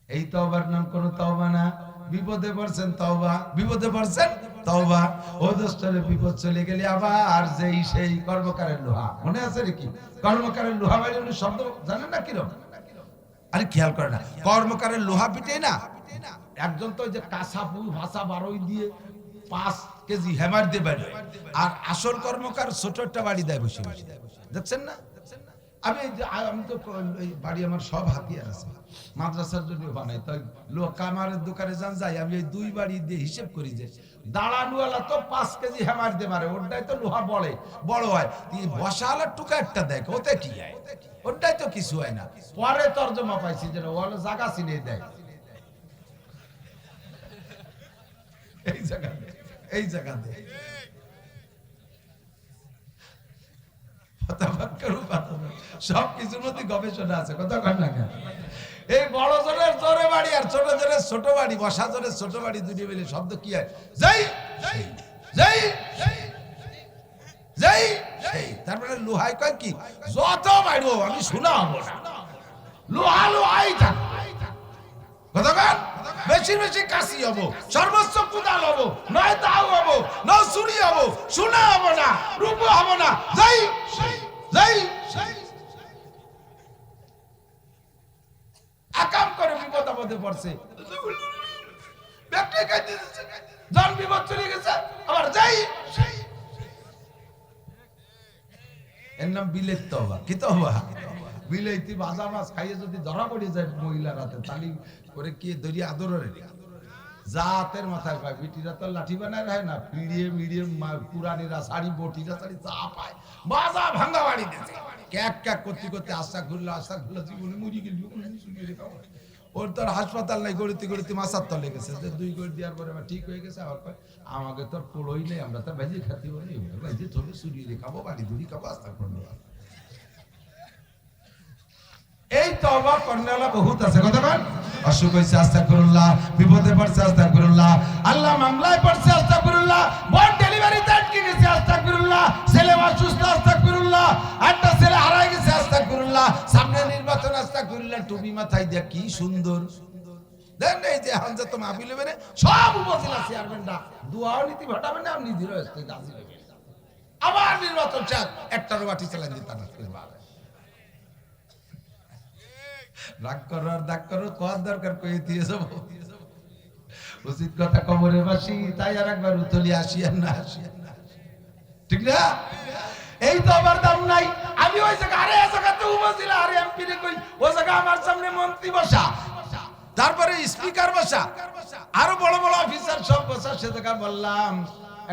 এই তওবার নাম কোন তওবা না বিপদে পড়ছেন তওবা বিপদে পড়ছেন তওবা ও দোস্তরে বিপদ চলে গেলে আবার যেই সেই কর্মকারের লোহা মনে আছে নাকি কর্মকারের লোহা মানে শব্দ জানেন না কিরকম আরে খেয়াল করে না কর্মকারের লোহা পিটে না একজন তো ওই যে কাঁসাপুর ভাষা বারোই দিয়ে 5 কেজি হ্যামার দিয়ে বাড়ি আর আসল কর্মকার ছোট একটা বাড়ি দেয় বসে বসে দেখছেন না আমি তো বাড়ি আমার সব হাতিয়ার আছে মাদ্রাসার জন্য বানাই তাই লোক কামারের দোকানে যাই আমি এই দুই বাড়ি দিয়ে হিসেব করি যে দাঁড়ানোয়ালা তো 5 কেজি হ্যামার দিয়ে মারে ওটাই তো লোহা বড় হয় বসালার টুকা একটা দেখ ওতে কি হয় ওটাই তো কিছু হয় না পরে তর্জমা পাইছি যেন ওগুলো জায়গা চিনে দেয় এই জায়গাতে সব কিছুর মধ্যে গবেষণা আছে কথা কন না কেন এই বড় জনের জোরে বাড়ি আর ছোট জনের ছোট বাড়ি বসা জনের ছোট বাড়ি দুটি মিলে শব্দ কি হয় যাই যাই যাই তারপরে লোহাই কয় কি যত মারবো আমি শোনা হবো না লোহা লোহাই থাক কথা কন বেশি বেশি কাশি হবো সর্বোচ্চ কুদাল হবো নয় দাও হবো নয় চুরি হবো শোনা হবো না রূপ হবো না যাই যাই আকাম করে বিপদ আপদে পড়ছে ব্যক্তি কাইতে জন বিপদ চলে গেছে আবার যাই এর নাম বিলেত তওবা কি তওবা বিলাইতি ভাজা মাছ খাইয়ে যদি ধরা পড়ে যায় মহিলা রাতে তালি করে কি দরিয়া আদরের জাতের মাথায় পায় বিটিরা তো লাঠি বানায় রাখে না পিড়িয়ে পুরানিরা শাড়ি বটিরা শাড়ি চা পায় বাজা ভাঙ্গা বাড়ি দিতে ক্যাক ক্যাক করতে আশা ঘুরলো জীবনে মরি গেল ওর তোর হাসপাতাল নাই গড়িতে মাছার তলে গেছে যে 2 গড়ি দেওয়ার পরে আমার ঠিক হয়ে গেছে আবার আমাকে তোর পোড়ই নেই আমরা তো ভেজে খাতি বলি ভেজে চলে চুরিয়ে খাবো বাড়ি ধুরি খাবো আস্তা করবো এই তওবা করনেওয়ালা বহুত আছে কতক্ষণ অসুখ হইছে আস্তাগফিরুল্লাহ বিপদে পড়ছে আস্তাগফিরুল্লাহ আল্লাহ মামলায় পড়ছে আস্তাগফিরুল্লাহ বোন ডেলিভারিতে আটকে গেছে আস্তাগফিরুল্লাহ ছেলে অসুস্থ আস্তাগফিরুল্লাহ একটা ছেলে হারায় গেছে আস্তাগফিরুল্লাহ সামনে নির্বাচন আস্তাগফিরুল্লাহ টুপি মাথায় দিয়ে কি সুন্দর দেন এই যে হামজা তো মাহফিলে বেরে সব উপজেলা চেয়ারম্যানরা দোয়াও নীতি ঘটাবে না আপনি ধীরে আসতে গাজি হবে আবার নির্বাচন চাই একটার বাটি চালান দিতে না রাগ করো আর দাগ করো কর দরকার কই দিয়ে যাব উচিত কথা কবরে বাসি তাই আর একবার উতলি আসি আর না ঠিক না এই তো আমার দাম নাই আমি ওই জায়গা আরে জায়গাতে উপজেলা আরে এমপি রে কই ওই জায়গা আমার সামনে মন্ত্রী বসা তারপরে স্পিকার বসা আরো বড় বড় অফিসার সব বসা সে জায়গা বললাম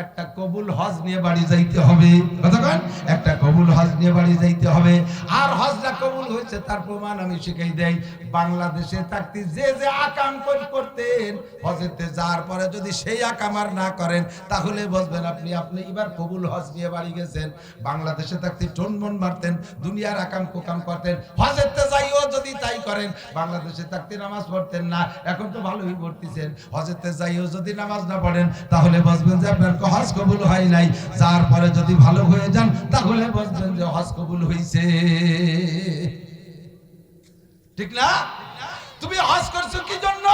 একটা কবুল হজ নিয়ে বাড়ি যাইতে হবে। কতক্ষণ? একটা কবুল হজ নিয়ে বাড়ি যাইতে হবে। আর হজটা কবুল হয়েছে তার প্রমাণ আমি শিখাই দেই। বাংলাদেশে থাকতে যে যে আকাম করতেন, হজেতে যাওয়ার পরে যদি সেই আকাম আর না করেন, তাহলে বুঝবেন আপনি এবার কবুল হজ নিয়ে বাড়ি গেছেন। বাংলাদেশে থাকতে টনমন মারতেন, দুনিয়ার আকাম কোকাম করতেন, হজেতে যাইও যদি তাই করেন। বাংলাদেশে থাকতে নামাজ পড়তেন না, এখন তো ভালোই পড়তেছেন। হজেতে যাইও যদি নামাজ না পড়েন, তাহলে বুঝবেন যে আপনার হজ কবুল হয় নাই। যার পরে যদি ভালো হয়ে যান, তাহলে বুঝবেন যে হজ কবুল হয়েছে। ঠিক না? তুমি হজ করছো কি জন্য?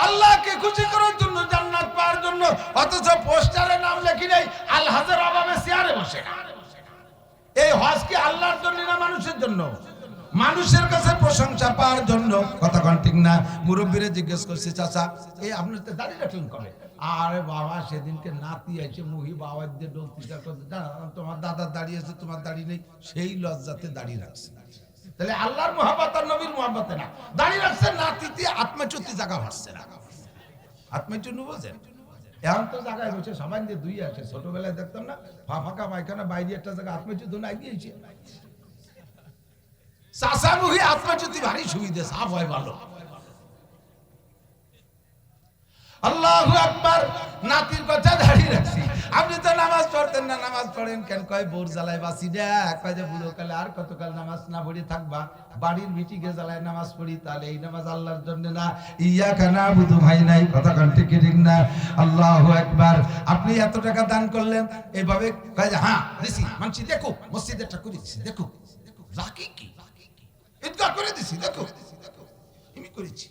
আল্লাহকে খুশি করার জন্য, জান্নাত পাওয়ার জন্য। অথচ পোস্টারে নাম লেখি নাই, আল হজের অভাবে চেয়ারে বসে না। এই হজ কি আল্লাহর জন্য না মানুষের জন্য? মানুষের কাছে প্রশংসা পাওয়ার জন্য। কথা কোন ঠিক না? মুরব্বীরে জিজ্ঞেস করছে, চাচা এই আপনার তো দাড়ি রাখলেন কবে? আরে বাবা, সেদিনকে নাতি আছে মুহি বাবার দিয়ে ডোলতিটা করতে, তোমার দাদার দাড়ি আছে তোমার দাড়ি নেই, সেই লজ্জাতে দাড়ি রাখছে। তাহলে আল্লাহর মহব্বত আর নবীর মহব্বতে না, দাড়ি রাখছে নাতিতে আত্মচ্যুতি জায়গা ভাসছে না। আত্মচ্যুতি বোঝেন? এখন তো জায়গায় বসে সবাই দিয়ে দুই আসে। ছোটবেলায় দেখতাম না, ফাঁকা পায়খানা বাইরে একটা জায়গা আত্মচ্যুতি না গিয়েছে। চাষামুখী আত্মচ্যুতি ভারী সুবিধে, সাফ হয় ভালো। আল্লাহু আকবার। নাতির কথা দাঁড়িয়ে রাখছি। আপনি তো নামাজ পড়তেন না, নামাজ পড়েন কেন? কয় বোর জ্বালায় বাসি না, কয় যে বুড়ো কালে আর কতকাল নামাজ না পড়ে থাকবা, বাড়ির মিটিকে জ্বালায় নামাজ পড়ি, তাহলে এই নামাজ আল্লাহর জন্য না। ইয়াকা নাবুদু ভাই নাই, কথা কোন ঠিক না? আল্লাহু আকবার। আপনি এত টাকা দান করলেন, এইভাবে কয় যে হ্যাঁ দিছি, মানছি দেখো মসজিদেরটা করে দিছি, দেখো রাখি কি ঈদগাহ করে দিছি, দেখো আমি করেছি।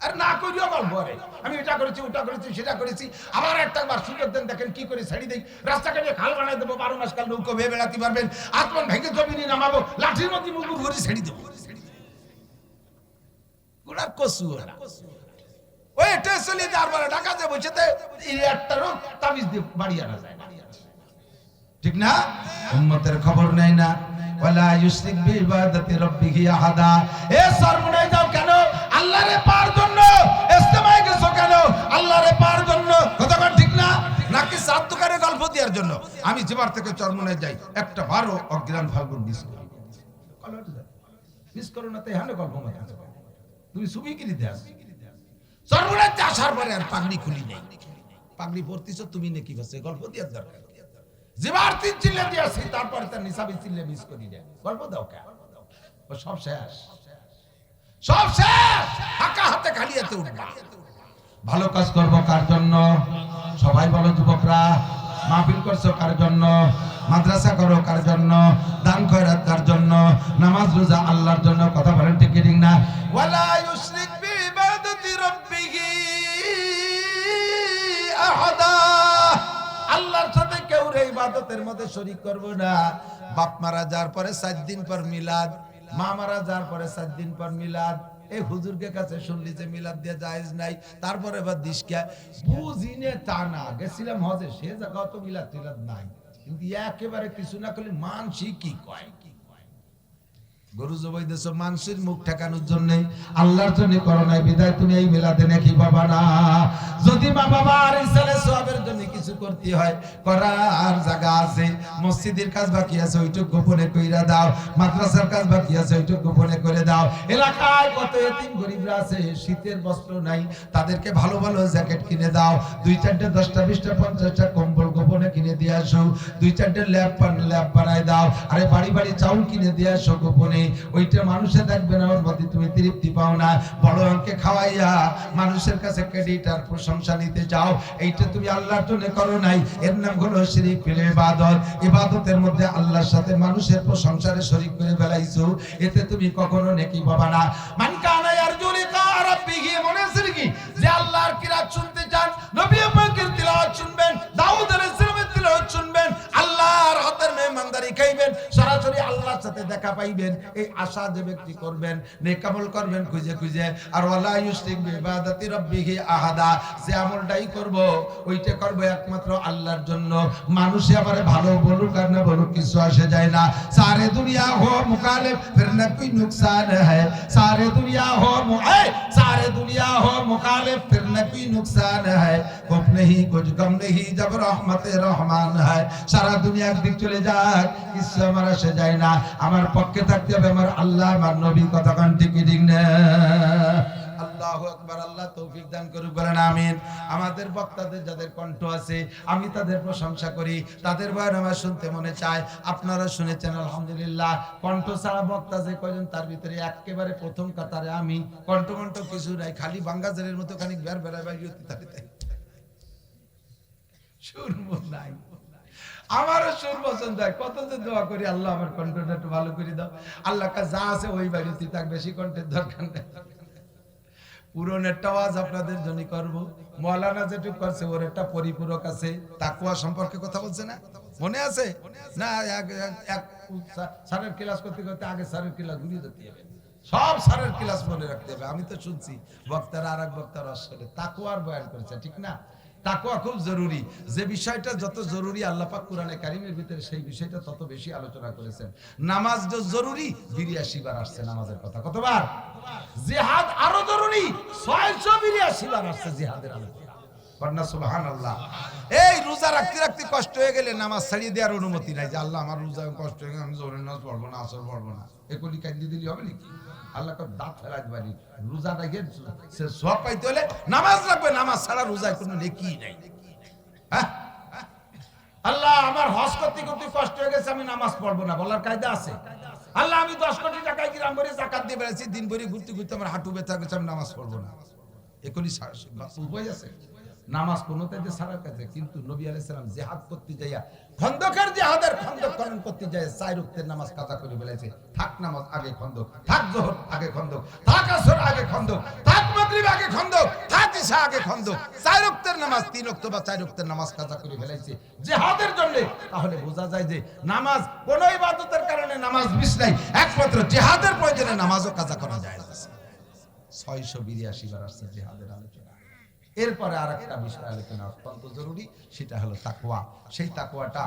আর না করিও গল্প করে, আমি এটা করেছি ওটা করেছি সেটা করেছি। আবার একটা বার সুযোগ দেন, দেখেন কি করে ছাড়ি দেই। রাস্তাঘাটে খাল বানাই দেবো, 12 মাস কাল নৌকো বেয়ে বেড়াতে পারবেন। আত্মন ভেঙে জমিনে নামাবো, লাঠির মধ্যে মুগুর করে ছেড়ে দেবো। ওরা কসু, ওই টেসলি তারপরে ঢাকা যে বসেতে একটা রোগ তাবিজ দিয়ে বাড়ি আনা যায় না। ঠিক না? উম্মতের খবর নেই না। ওয়ালা ইউশরিক বিইবাদাতি রাব্বিহি আহাদা। এ সরমুনাই যাও কেন? আল্লাহরে পাওয়ার জন্য। ইস্তেমায় গেছো কেন? আল্লাহরে পাওয়ার জন্য। কথা বল ঠিক না? নাকি সাত দোকানে গল্প দেওয়ার জন্য? আমি যেবার থেকে চরমুনাই যাই, একটা বারো অজ্ঞান ফাল্গুন মিস করি। মিস করো না তাই হানে গল্প মাথা। তুমি সুবি কি দিতে আস? চরমুনাই আসার পরে আর পাগড়ি খুলি নাই। পাগড়ি পরতিছো তুমি নাকি বসে গল্প দেওয়ার দরকার। যেবার তিন চিল্লে দিয়েছি, তারপরে তার নিসাবি চিল্লে মিস করি না। গল্প দাও কে? ও সব শেষ, সব শেষ। ফাঁকা হাতে খালি হাতে উঠবা। ভালো কাজ করবো কার জন্য? সবাই বলো যুবকরা। মাহফিল করছো কার জন্য? মাদ্রাসা করো কার জন্য? দান খয়রাত কার জন্য? নামাজ রোজা আল্লাহর জন্য। কথা বলেন ঠিক ঠিক না? ওয়ালা ইউশরিক বিইবাদাতি রাব্বিহি আহাদা। আল্লাহর সাথে কেউ ইবাদতের মধ্যে শরীক করব না। বাপ মারা যাওয়ার পরে 7 দিন পর মিলাদ, মা মারা যাওয়ার পরে 7 দিন পর মিলাদ। এই হুজুরকে কাছে শুনলি যে মিলাদ দিয়ে জায়েজ নাই, তারপরে এবার দিশকা বুঝিনে তা না। গেছিলাম হজে, সে জায়গা তো মিলাদ টিলাদ নাই, কিন্তু একেবারে কিছু না করলে মানসি কি কয়। গরু জবাই দেছো মানুষের মুখ ঠেকানোর জন্য, আল্লাহর জন্য করো নাই বিদায় তুমি এই মিলাদে নাকি বাবা না। যদি মা বাবা আর ইসলামে সওয়াবের জন্য কিছু করতে হয়, করার জায়গা আছে। মসজিদের কাজ বাকি আছে, ওইটুকু গোপনে কইরা দাও। মাদ্রাসার কাজ বাকি আছে, ওইটুকু গোপনে করে দাও। এলাকায় কত এতিম গরিবরা আছে, শীতের বস্ত্র নাই, তাদেরকে ভালো ভালো জ্যাকেট কিনে দাও। 2-4টে 10টা 20টা 50টা কম্বল গোপনে কিনে দিয়ে আসো। 2-4টে ল্যাব বানায় দাও। আরে বাড়ি বাড়ি চাউল কিনে দিয়ে আসো গোপনে। ওইটা মানুষে দেখবে না, ওর মধ্যে তুমি তৃপ্তি পাও না। বড় অঙ্কে খাওয়াইয়া মানুষের কাছে ক্রেডিট আর প্রশংসা নিতে যাও, এইটা তুমি আল্লাহর জন্য করো নাই। এর নাম হলো শিরক ফিল ইবাদত। ইবাদতের মধ্যে আল্লাহর সাথে মানুষের প্রশংসারে শরীক করে ফেলাইছো, এতে তুমি কখনো নেকি পাবা না। মান কানা ইয়ারজু লিকা রাব্বিহি, মনে আছে কি যে আল্লাহর কিরাত শুনতে চান, নবী পাকের তিলাওয়াত শুনবেন, দাউদ আলাইহিস সালামের তিলাওয়াত শুনবেন, আল্লাহর হাতের মেহমানদারি খাইবেন, সরাসরি আল্লাহর সাথে দেখা পাইবেন এই আশা যে ব্যক্তি করবেন, নেক আমল করবেন খুঁজে খুঁজে, আর ওয়ালা ইউশরিক বিইবাদাতি রাব্বিহি আহাদা, যে আমলটাই করব ওইটা করব একমাত্র আল্লাহর জন্য। মানুষে আমারে ভালো বলুক আর না বলুক কিছু আসে যায় না। সারে দুনিয়া হো মুখালিফ ফির না কোই নুকসান है, सारे दुनिया हो मुखालिफ फिर न कोई नुकसान है, खौफ नहीं कुछ गम नहीं जब रहमत रहमान है। সারা দুনিয়া একদিক চলে যাক, কিছু আমার আসে যায় না, আমার পক্ষে থাকতে হবে আমার আল্লাহ আমার নবী। কথা কান ঠিক ঠিক না? আল্লাহু আকবার। আল্লাহ তৌফিক দান করুক, বলেন আমিন। আমাদের বক্তাদের যাদের কণ্ঠ আছে আমি তাদের প্রশংসা করি, তাদের বয়ান আমার শুনতে মনে চায়। আপনারা শুনেছেন আলহামদুলিল্লাহ, কণ্ঠ ছাড়া বক্তা যে কয়জন তার ভিতরে একেবারে প্রথম কাতারে আমি। কণ্ঠ কিছু নাই, খালি বাঙ্গাজারের মতো খানিক বের বেড়ায় বাইরে সুর নাই। আমারও সুর পছন্দ হয়, কত যে দোয়া করি আল্লাহ আমার কণ্ঠটা একটু ভালো করে দাও। আল্লাহ কাছে যা আছে ওই বাড়িতে থাক, বেশি কণ্ঠের দরকার নেই। পুরনের আওয়াজ আপনাদের জন্য করব। মাওলানা যেটুকু করছে ওর একটা পরিপূরক আছে, তাকওয়া সম্পর্কে কথা বলছে না, মনে আছে না? এক স্যারের ক্লাস করতে করতে আগে স্যারের ক্লাস ঘুরিয়ে যেতে হবে, সব স্যারের ক্লাস মনে রাখতে হবে। আমি তো শুনছি বক্তারা আর এক বক্তার আসলে তাকওয়ার বয়ান করেছে, ঠিক না? তাকওয়া খুব জরুরি। যে বিষয়টা যত জরুরি আল্লাহ পাক কোরআনে কারীমের ভিতরে সেই বিষয়টা তত বেশি আলোচনা করেছেন। নামাজ যে জরুরি 82 বার আসছে নামাজের কথা, কতবার? জিহাদ আরো জরুরি 682 বার আসছে জিহাদের আলোচনা। বলনা সুবহানাল্লাহ। এই রোজা রাখতে রাখতে কষ্ট হয়ে গেলে নামাজ ছাড়িয়ে দেওয়ার অনুমতি নাই, যে আল্লাহ আমার রোজা কষ্ট হয়ে গেলে আমি জোহরের নামাজ পড়বো না, আসর পড়বো না, এগুলি কাঁদি দিলি হবে নাকি? আল্লাহ কো দাঁত ফেলাই দিবানি। রোজা রাখে সে সওয়াব পাইতে হলে নামাজ রাখবে, নামাজ ছাড়া রোজায় কোনো নেকি নাই। হ্যাঁ, আল্লাহ আমার হজ করতে করতে কষ্ট হয়ে গেছে আমি নামাজ পড়বো না বলার কায়দা আছে? আল্লাহ আমি 10 কোটি টাকা গ্রাম ভরে যাকাত দিয়ে বেড়াচ্ছি, দিন ভরে ঘুরতে ঘুরতে আমার হাঁটু ব্যথা গেছে, আমি নামাজ পড়বো না, এগুলি উপায় আছে? নামাজ কোনটাতে ছাড়ার কাছে। কিন্তু নবী আলাইহিস সালাম জিহাদ করতে যাইয়া খন্দকের জিহাদের খন্দক খনন করতে যায় 4 ওয়াক্তের নামাজ কাজা করে ফেলেছে। থাক নামাজ আগে খন্দক, থাক যোহর আগে খন্দক, থাক আসর আগে খন্দক, থাক মাগরিব আগে খন্দক, থাক ইশা আগে খন্দক, 4 ওয়াক্তের নামাজ 3 ওয়াক্ত বা 4 ওয়াক্তের নামাজ কাজা করে ফেলেছে জিহাদের জন্য। তাহলে বোঝা যায় যে নামাজ কোন ইবাদতের কারণে নামাজ মিস নাই, একমাত্র জিহাদের প্রয়োজনে নামাজও কাজা করা যায়। 682 বার আসছে জিহাদের আলোচনা। এরপরে আরেকটা বিষয় আলোচনা অত্যন্ত জরুরি, সেটা হলো তাকওয়া। সেই তাকওয়াটা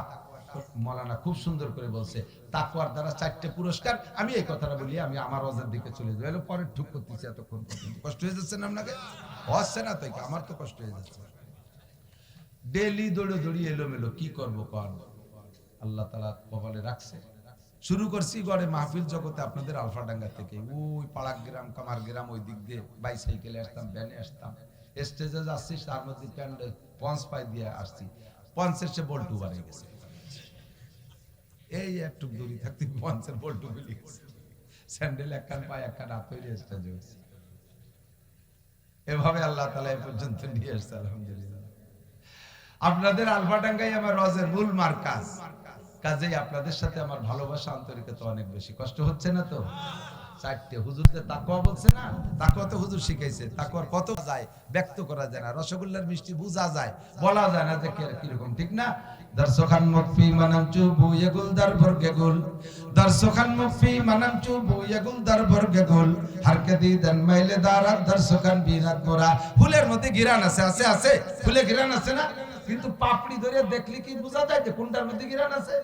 মাওলানা খুব সুন্দর করে বলছে, তাকওয়ার দ্বারা 4টে পুরস্কার। আমি এই কথাটা বলি, আমি আমার ওয়াজের দিকে চলে যাই, পরে ঠুক করতেছি এতক্ষণ কষ্ট হয়ে যাচ্ছে না আপনাকে? হচ্ছে না তাই? আমার তো কষ্ট হয়ে যাচ্ছে। ডেলি দৌড়ে দৌড়ি এলোমেলো কি করবো কর, আল্লাহ তাআলা কপালে রাখছে। শুরু করছি গড়ে মাহফিল জগতে আপনাদের আলফাডাঙ্গা থেকে, ওই পাড়া গ্রাম কামার গ্রাম ওই দিক দিয়ে বাইসাইকেলে আসতাম, ভ্যানে আসতাম, স্টেজে যাচ্ছি, তার মধ্যে পঞ্চ পাই দিয়ে আসছি, পঞ্চের সে বল্টু বাড়ে গেছে, এই একটু দূরে থাকতে পঞ্চের বল্টু গুলি গেছে, স্যান্ডেল একখান পায়ে একখান হাত তৈরি স্টেজে হয়েছে। এভাবে আল্লাহ তাআলা এই পর্যন্ত নিয়ে আসছে আলহামদুলিল্লাহ। আপনাদের আলফাডাঙ্গাই আমার রজের মূল মার্কাজ, কাজেই আপনাদের সাথে আমার ভালোবাসা আন্তরিকতা অনেক বেশি। কষ্ট হচ্ছে না তো? 4টে হুজুরদের তাকওয়া বলছে না, তাকওয়া তো হুজুর শিখাইছে। তাকওয়ার কত যায় ব্যক্ত করা যায় না, রসগোল্লার মিষ্টি বোঝা যায়, বলা যায় না যে কিরকম, ঠিক না? দর্শখান মুফি মানাম চুবু ইয়াগুল দরবার গেগুল, দর্শখান মুফি মানাম চুবু ইয়াগুল দরবার গেগুল, হারকে দিদান মাইলে দারাত দর্শখান বিনাত মোরা। ফুলের মধ্যে ঘিরান আছে, আছে আছে, ফুলে ঘিরান আছে না? কিন্তু পাপড়ি ধরে দেখলি কি বোঝা যায় যে কোনটার মধ্যে ঘিরান আছে?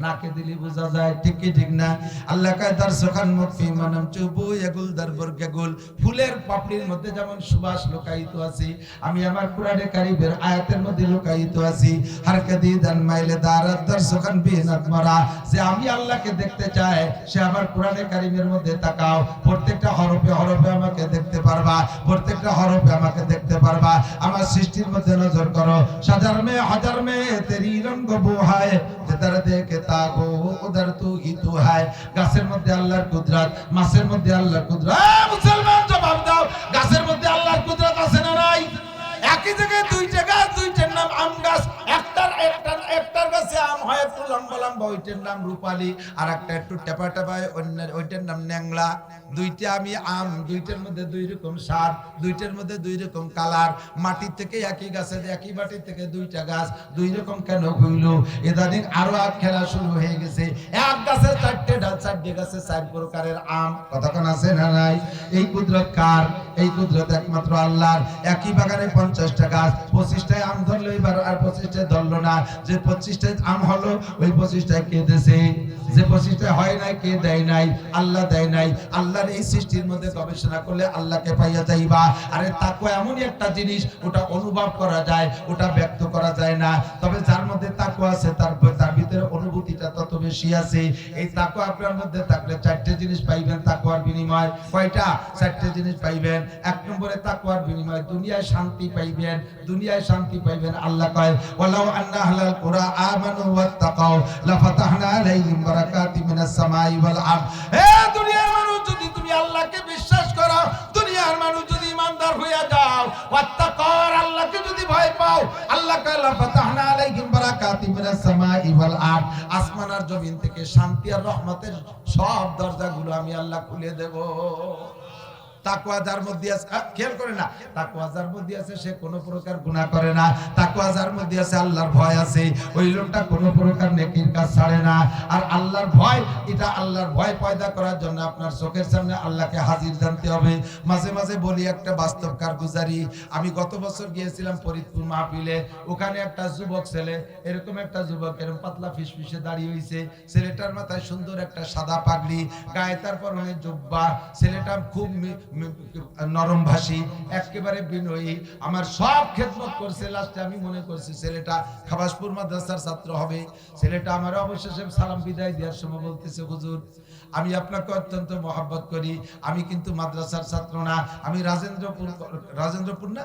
নাকে দিলি বোঝা যায়, ঠিক কি ঠিক না? আল্লাহ কয় দর্শখান মুফি মানাম চুবু ইয়াগুল দরবার গেগুল, ফুলের পাপড়ির মধ্যে যেমন সুবাস লুকায়িত আছে, আমি আমার কোরআনে কারীমের আয়াতের মধ্যে লুকায়িত আছি। হারকে দিদান মাইলে দারাত দর্শখান বিনাত মোরা। যে আমি আল্লাহকে দেখতে চায় সে আমার কোরআনে কারীমের মধ্যে তাকাও, প্রত্যেকটা হরফে হরফে আমাকে দেখতে পারবা, প্রত্যেকটা হরফে আমাকে দেখতে পারবা। আমার সৃষ্টির মধ্যে নজর করো, হাজার মে তেরি রঙ্গ বুহায়, যেটার দেখে তাকো উধার তু হি তু হায়। গাছের মধ্যে আল্লাহর কুদরত, মাছের মধ্যে আল্লাহর কুদরত। মুসলমান জবাব দাও, গাছের মধ্যে আল্লাহর কুদরত আছে না নাই? একই জায়গায় দুইটা গাছ, দুইটার নাম আম গাছ, একটার গাছে গাছে আম হয় একটু লম্বা লম্বা, ওইটার নাম রূপালী, আর একটা একটু টেপা টেপা, ওইটার নাম ন্যাংলা। দুইটা আমি আম, দুইটার মধ্যে দুই রকম স্বাদ, দুইটার মধ্যে দুই রকম কালার। মাটি থেকে একই গাছে, একই মাটি থেকে দুইটা গাছ, দুই রকম কেন হইল? ইদানিং আরো এক খেলা শুরু হয়ে গেছে, এক গাছে চারটে ডাল, চারটে গাছে চার প্রকারের আম। কতক্ষণ আছে না নাই? এই কুদরত কার? এই কুদরত একমাত্র আল্লাহর। একই বাগানে 50টা গাছ, 25টায় আম ধরলো এবার, আর 25টায় ধরলো না। যে 25টায় আম হলো, ওই 25টায় কে দিয়েছে? যে 25টায় হয় নাই, কে দেয় নাই? আল্লাহ দেয় নাই। আল্লাহর এই সৃষ্টির মধ্যে গবেষণা করলে আল্লাহকে পাইয়া যাইবা। আরে তাকওয়া এমনই একটা জিনিস, ওটা অনুভব করা যায়, ওটা ব্যক্ত করা যায় না। তবে যার মধ্যে তাকওয়া আছে, তার ভিতরে অনুভূতিটা তত বেশি আছে। এই তাকওয়া আপনার মধ্যে থাকলে 4টে জিনিস পাইবেন তাকওয়ার বিনিময়। কয়টা? 4টে জিনিস পাইবেন। এক নম্বরে তাকওয়ার বিনিময় দুনিয়ায় শান্তি পাইবেন, দুনিয়ায় শান্তি পাইবেন। আল্লাহ কয়, ওয়ালাউ আন্না আহলাল কুরা আমানু ওয়াত্তাকাউ লাফাতাহনা আলাইহিম বারাকাতিম মিনাস সামাই ওয়াল আরদ। হে দুনিয়ার মানুষ, যদি তুমি আল্লাহকে বিশ্বাস করো, দুনিয়ার মানুষ যদি ইমানদার হইয়া যাও, ওয়াত্তাকাউ, আল্লাহকে যদি ভয় পাও, আল্লাহ কয় লাফাতাহনা আলাইহিম বারাকাতিম মিনাস সামাই ওয়াল আরদ, আসমান আর জমিন থেকে শান্তি আর রহমতের সব দরজাগুলো আমি আল্লাহ খুলে দেব। তাকওয়া যার মধ্যে আছে, খেয়াল করে না, তাকওয়া যার মধ্যে আছে সে কোনো প্রকার গুনাহ করে না। তাকওয়া যার মধ্যে আছে, আল্লাহর ভয় আছে, ওই লোকটা কোনো প্রকার নেকির কাজ ছাড়ে না। আর আল্লাহর ভয়, এটা আল্লাহর ভয় পয়দা করার জন্য আপনার চোখের সামনে আল্লাহকে হাজির জানতে হবে। মাঝে মাঝে বলি একটা বাস্তব কারগুজারি। আমি গত বছর গিয়েছিলাম ফরিদপুর মাহফিলে, ওখানে একটা যুবক ছেলে, এরকম একটা যুবক, এরকম পাতলা ফিসফিসে দাঁড়িয়ে হয়েছে, ছেলেটার মাথায় সুন্দর একটা সাদা পাগড়ি, গায়ে তার পরনে জুব্বা, ছেলেটা খুব নরম ভাষী, একেবারে বিনয়ী, আমার সব খেদমত করছে। লাস্টে আমি মনে করছি ছেলেটা খাবাসপুর মাদ্রাসার ছাত্র হবে। ছেলেটা আমার অবশেষে সালাম বিদায় দেওয়ার সময় বলতেছে, হুজুর আমি আপনাকে অত্যন্ত মহব্বত করি, আমি কিন্তু মাদ্রাসার ছাত্র না, আমি রাজেন্দ্রপুর না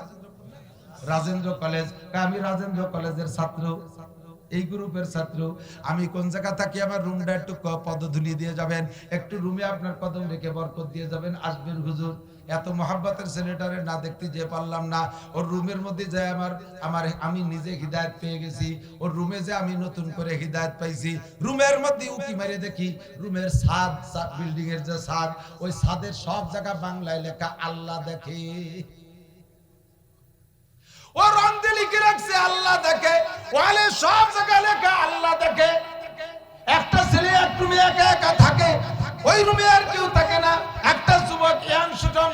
রাজেন্দ্র কলেজ, আমি রাজেন্দ্র কলেজের ছাত্র, এই গ্রুপের ছাত্র। আমি কোন জায়গা থাকি, আমার রুমটা একটু পদধূলি দিয়ে যাবেন, একটু রুমে আপনার কদম রেখে বরকত দিয়ে যাবেন, আসবেন হুজুর। এত মহাব্বতের ছেলেটারে না দেখতে যে পারলাম না। ওর রুমের মধ্যে যায় আমি নিজে হিদায়ত পেয়ে গেছি। ওর রুমে যে আমি নতুন করে হিদায়ত পাইছি। রুমের মধ্যে উকি মেরে দেখি, রুমের ছাদ, বিল্ডিং এর যে ছাদ, ওই ছাদের সব জায়গা বাংলায় লেখা আল্লাহ দেখে। ও রং দিয়ে লিখে রাখছে আল্লাহ দেখে, ওয়ালে সব জায়গায় লেখা আল্লাহ দেখে। একটা ছেলে এক রুমে একা একা থাকে, ওই রুমে আর কেউ থাকে না। একটা যুবক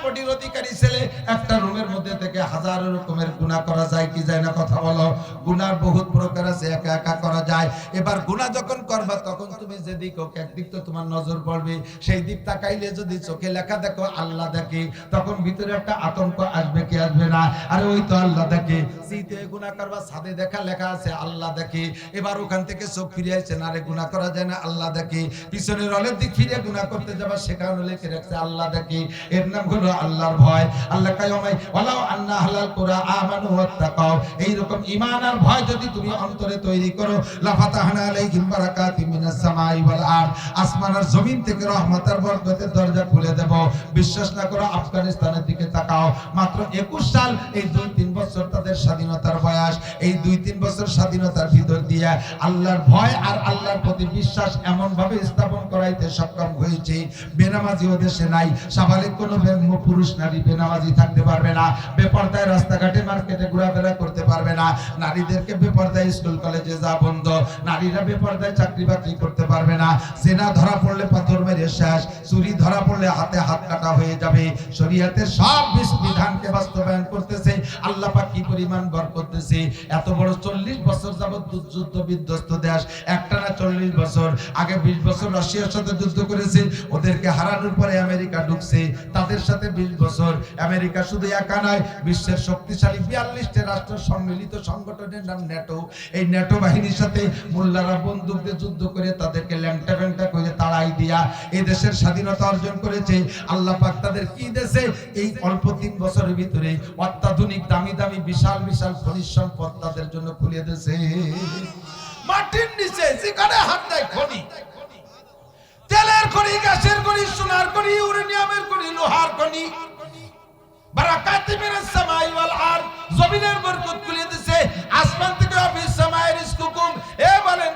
বডির অধিকারী ছেলে, একটা রুমের মধ্যে থেকে হাজারো রকমের গুনাহ করা যায় কি যায় না? কথা বলো। গুনার বহুত প্রকার আছে, একা একা করা যায়। এবার গুনাহ যখন করবা, তখন তুমি যেদিক হোক, একদিক তো তোমার নজর পড়বে, সেই দিক তাকাইলে যদি চোখে লেখা দেখো আল্লাহ দেখে, তখন ভিতরে একটা আতঙ্ক আসবে কি আসবে না? আরে ওই তো আল্লাহ দেখে। শীতে গুনাহ করবা, ছাদে দেখা লেখা আছে আল্লাহ দেখে। এবার ওখান থেকে চোখ ফিরে আসছে, না রে গুনাহ করা যায় না, আল্লাহ দেখে। পিছনের অলের দিক ফিরে গুনাহ করতে যাবা, সেখানে লিখে রাখছে আল্লাহ দেখে। এর নাম হলো আল্লাহর ভয়। আল্লাহ কায়মাই ওয়ালাউ আন্না আহলাল কুরা আমানু ওয়াত্তাকাউ, এই রকম ঈমান আর ভয় যদি তুমি অন্তরে তৈরি করো, লাফাতাহনা আলাইহিম বারাকাতিম মিনাস সামাই ওয়াল আরদ, আসমান আর জমিন থেকে রহমত আর বরকতের দরজা খুলে দেব। বিশ্বাস না করো, আফগানিস্তানের দিকে তাকাও। মাত্র 21 সাল, এই 2-3 বছর তাদের স্বাধীনতার বয়স। এই 2-3 বছর স্বাধীনতার ভিতর দিয়ে আল্লাহর ভয় আর আল্লাহর প্রতি বিশ্বাস এমন ভাবে স্থাপন করাইতে সক্ষম হয়েছে, বেনামাজি ও দেশে নাই। সাবালিক কোন পুরুষ নারী বেনামাজি থাকতে পারবে না, বেপরদায় রাস্তাঘাটে মার্কেটে ঘোরাফেরা করতে পারবে না, নারীদেরকে বেপরদায় স্কুল কলেজে যা বন্ধ, নারীরা বেপরদায় চাকরি বাকরি করতে পারবে না, জেনা ধরা পড়লে পাথর মেরে শেষ, চুরি ধরা পড়লে হাতে হাত কাটা হয়ে যাবে। শরীয়তের সব বিধানকে বাস্তবায়ন করতেছে। আল্লাহ পাক কি পরিমাণ বরকত দিয়েছে। এত বড় 40 বছর যাবত যুদ্ধ বিধ্বস্ত দেশ, একটানা 40 বছর আগে 20 বছর রাশিয়ার সাথে যুদ্ধ করেছে, ওদেরকে হারানোর পরে আমেরিকা ঢুকছে, তাদের সাথে 20 বছর। আমেরিকা শুধু একা নয়, বিশ্বের শক্তিশালী 42টি রাষ্ট্র সম্মিলিত সংগঠনের নাম ন্যাটো। এই ন্যাটো বাহিনীর সাথে মোল্লারা বন্দুক দিয়ে যুদ্ধ করে তাদেরকে ল্যাংটা ব্যাংটা করে তাড়াই দিয়া এই দেশের স্বাধীনতা অর্জন করেছে। আল্লাহ পাক তাদের কি দেশে এই অল্প 3 বছরের ভিতরে অত্যাধুনিক দামি দামি বিশাল বিশাল খনিজ সম্পদ তাদের জন্য খুলে দিয়েছে। মাটির নিচে যেখানে হাত দেয় খনি, তেলের খনি, গ্যাসের খনি, সোনার খনি, ইউরেনিয়ামের খনি, লোহার খনি, বারাকাতিম মিনাস সামাই ওয়াল আরদ, জমিনের বরকত খুলে দিয়েছে। আসমান থেকে বিস সামাই রিজকুকুম, এ বলেন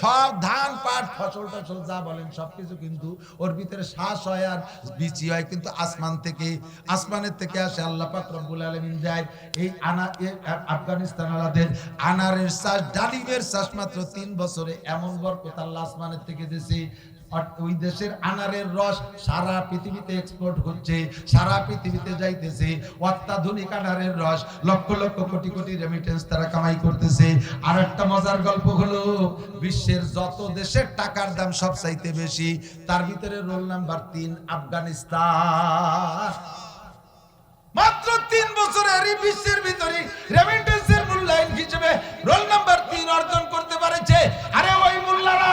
সব ধান পাট ফসল টসল যা বলেন সবকিছু কিন্তু ওর ভিতরে শ্বাস হয় আর বিচি হয় কিন্তু আসমানের থেকে আসে। আল্লাহ পাক রব্বুল আলামিন দেয়। এই আফগানিস্তান আলাদের আনারের চাষ, ডালিমের চাষ মাত্র 3 বছরে এমন বরকত আল্লাহ আসমানের থেকে দিয়েছে। ওই দেশের আনারের রস সারা পৃথিবীতে এক্সপোর্ট হচ্ছে, সারা পৃথিবীতে যাইতেছে। অত্যাধুনিক আনারের রস লক্ষ লক্ষ কোটি কোটি রেমিটেন্স তারা কামাই করতেছে। আর একটা মজার গল্প হলো, বিশ্বের যত দেশের টাকার দাম সবচাইতে বেশি, তার ভিতরে রোল নাম্বার 3 আফগানিস্তান। মাত্র 3 বছরের বিশ্বের ভিতরে রেমিটেন্সের মূল্যায়ন হিসেবে রোল নাম্বার 3 অর্জন করতে পারেছে। আরে ওই মোল্লারা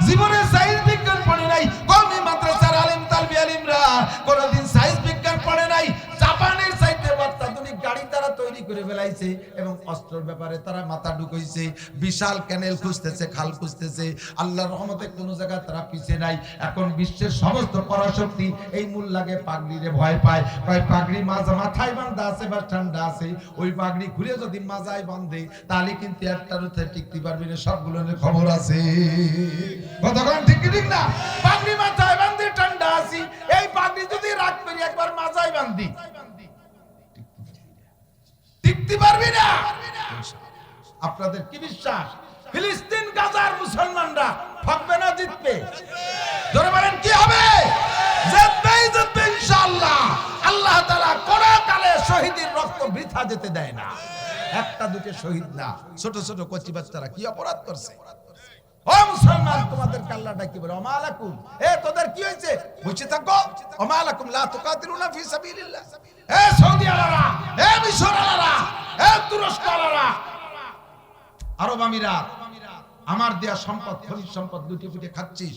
জীবনে সায়েন্স বিজ্ঞান পড়ে নাই, কওমি মাদ্রাসার আলেম তালবি আলিমরা কোনদিন সায়েন্স বিজ্ঞান পড়ে নাই। জাপানের চাইতে অত্যাধুনিক গাড়ি তারা তৈরি করে ফেলাইছে এবং অস্ত্রের ব্যাপারে তারা মাথা ঢুকাইছে। বিশাল ক্যানেল খুঁজতেছে, খাল খুঁজতেছে। আল্লাহর রহমতে কোনো জায়গায় তারা পিছে নাই। এখন বিশ্বের সমস্ত পরাশক্তি এই মোল্লাকে পাগড়িরে ভয় পায়। কয় পাগড়ি মাথায় বাঁধা আছে বা ঠান্ডা আছে, ওই পাগড়ি খুলে যদি মাজায় বাঁধে তাহলে কিন্তু একটার উঠে টিকতে পারবি না। সবগুলোর খবর আছে, কতক্ষণ ঠিক ঠিক না? পাগড়ি মাথায় বাঁধে ঠান্ডা আছি, এই পাগড়ি যদি রাখবে একবার মাজায় বাঁধি টিকতে পারবি না। আপনাদের কি বিশ্বাস ফিলিস্তিন গাজার মুসলমানরা থাকবে না জিতবে? ধরে বলেন কি হবে? জিতবেই জিতবে ইনশাআল্লাহ। আল্লাহ তাআলা কোন কালে শহীদের রক্ত বৃথা যেতে দেয় না। একটা দুটো শহীদ না, ছোট ছোট কচি বাচ্চারা কি অপরাধ করছে? ও মুসলমান, তোমাদের আল্লাহটা কি বলে? ওমালাকুম, এ তোদের কি হয়েছে? বুঝতে থাকো। ওমালাকুম লা তুকাতিলুনা ফি সাবিলিল্লাহ। এ সৌদি আলারা, এ মিশর আলারা, এ তুরস্ক আলারা, আরব আমিরাত, আমার দেয়া সম্পদ, খনিজ সম্পদ লুটে ফুটে খাচ্ছিস,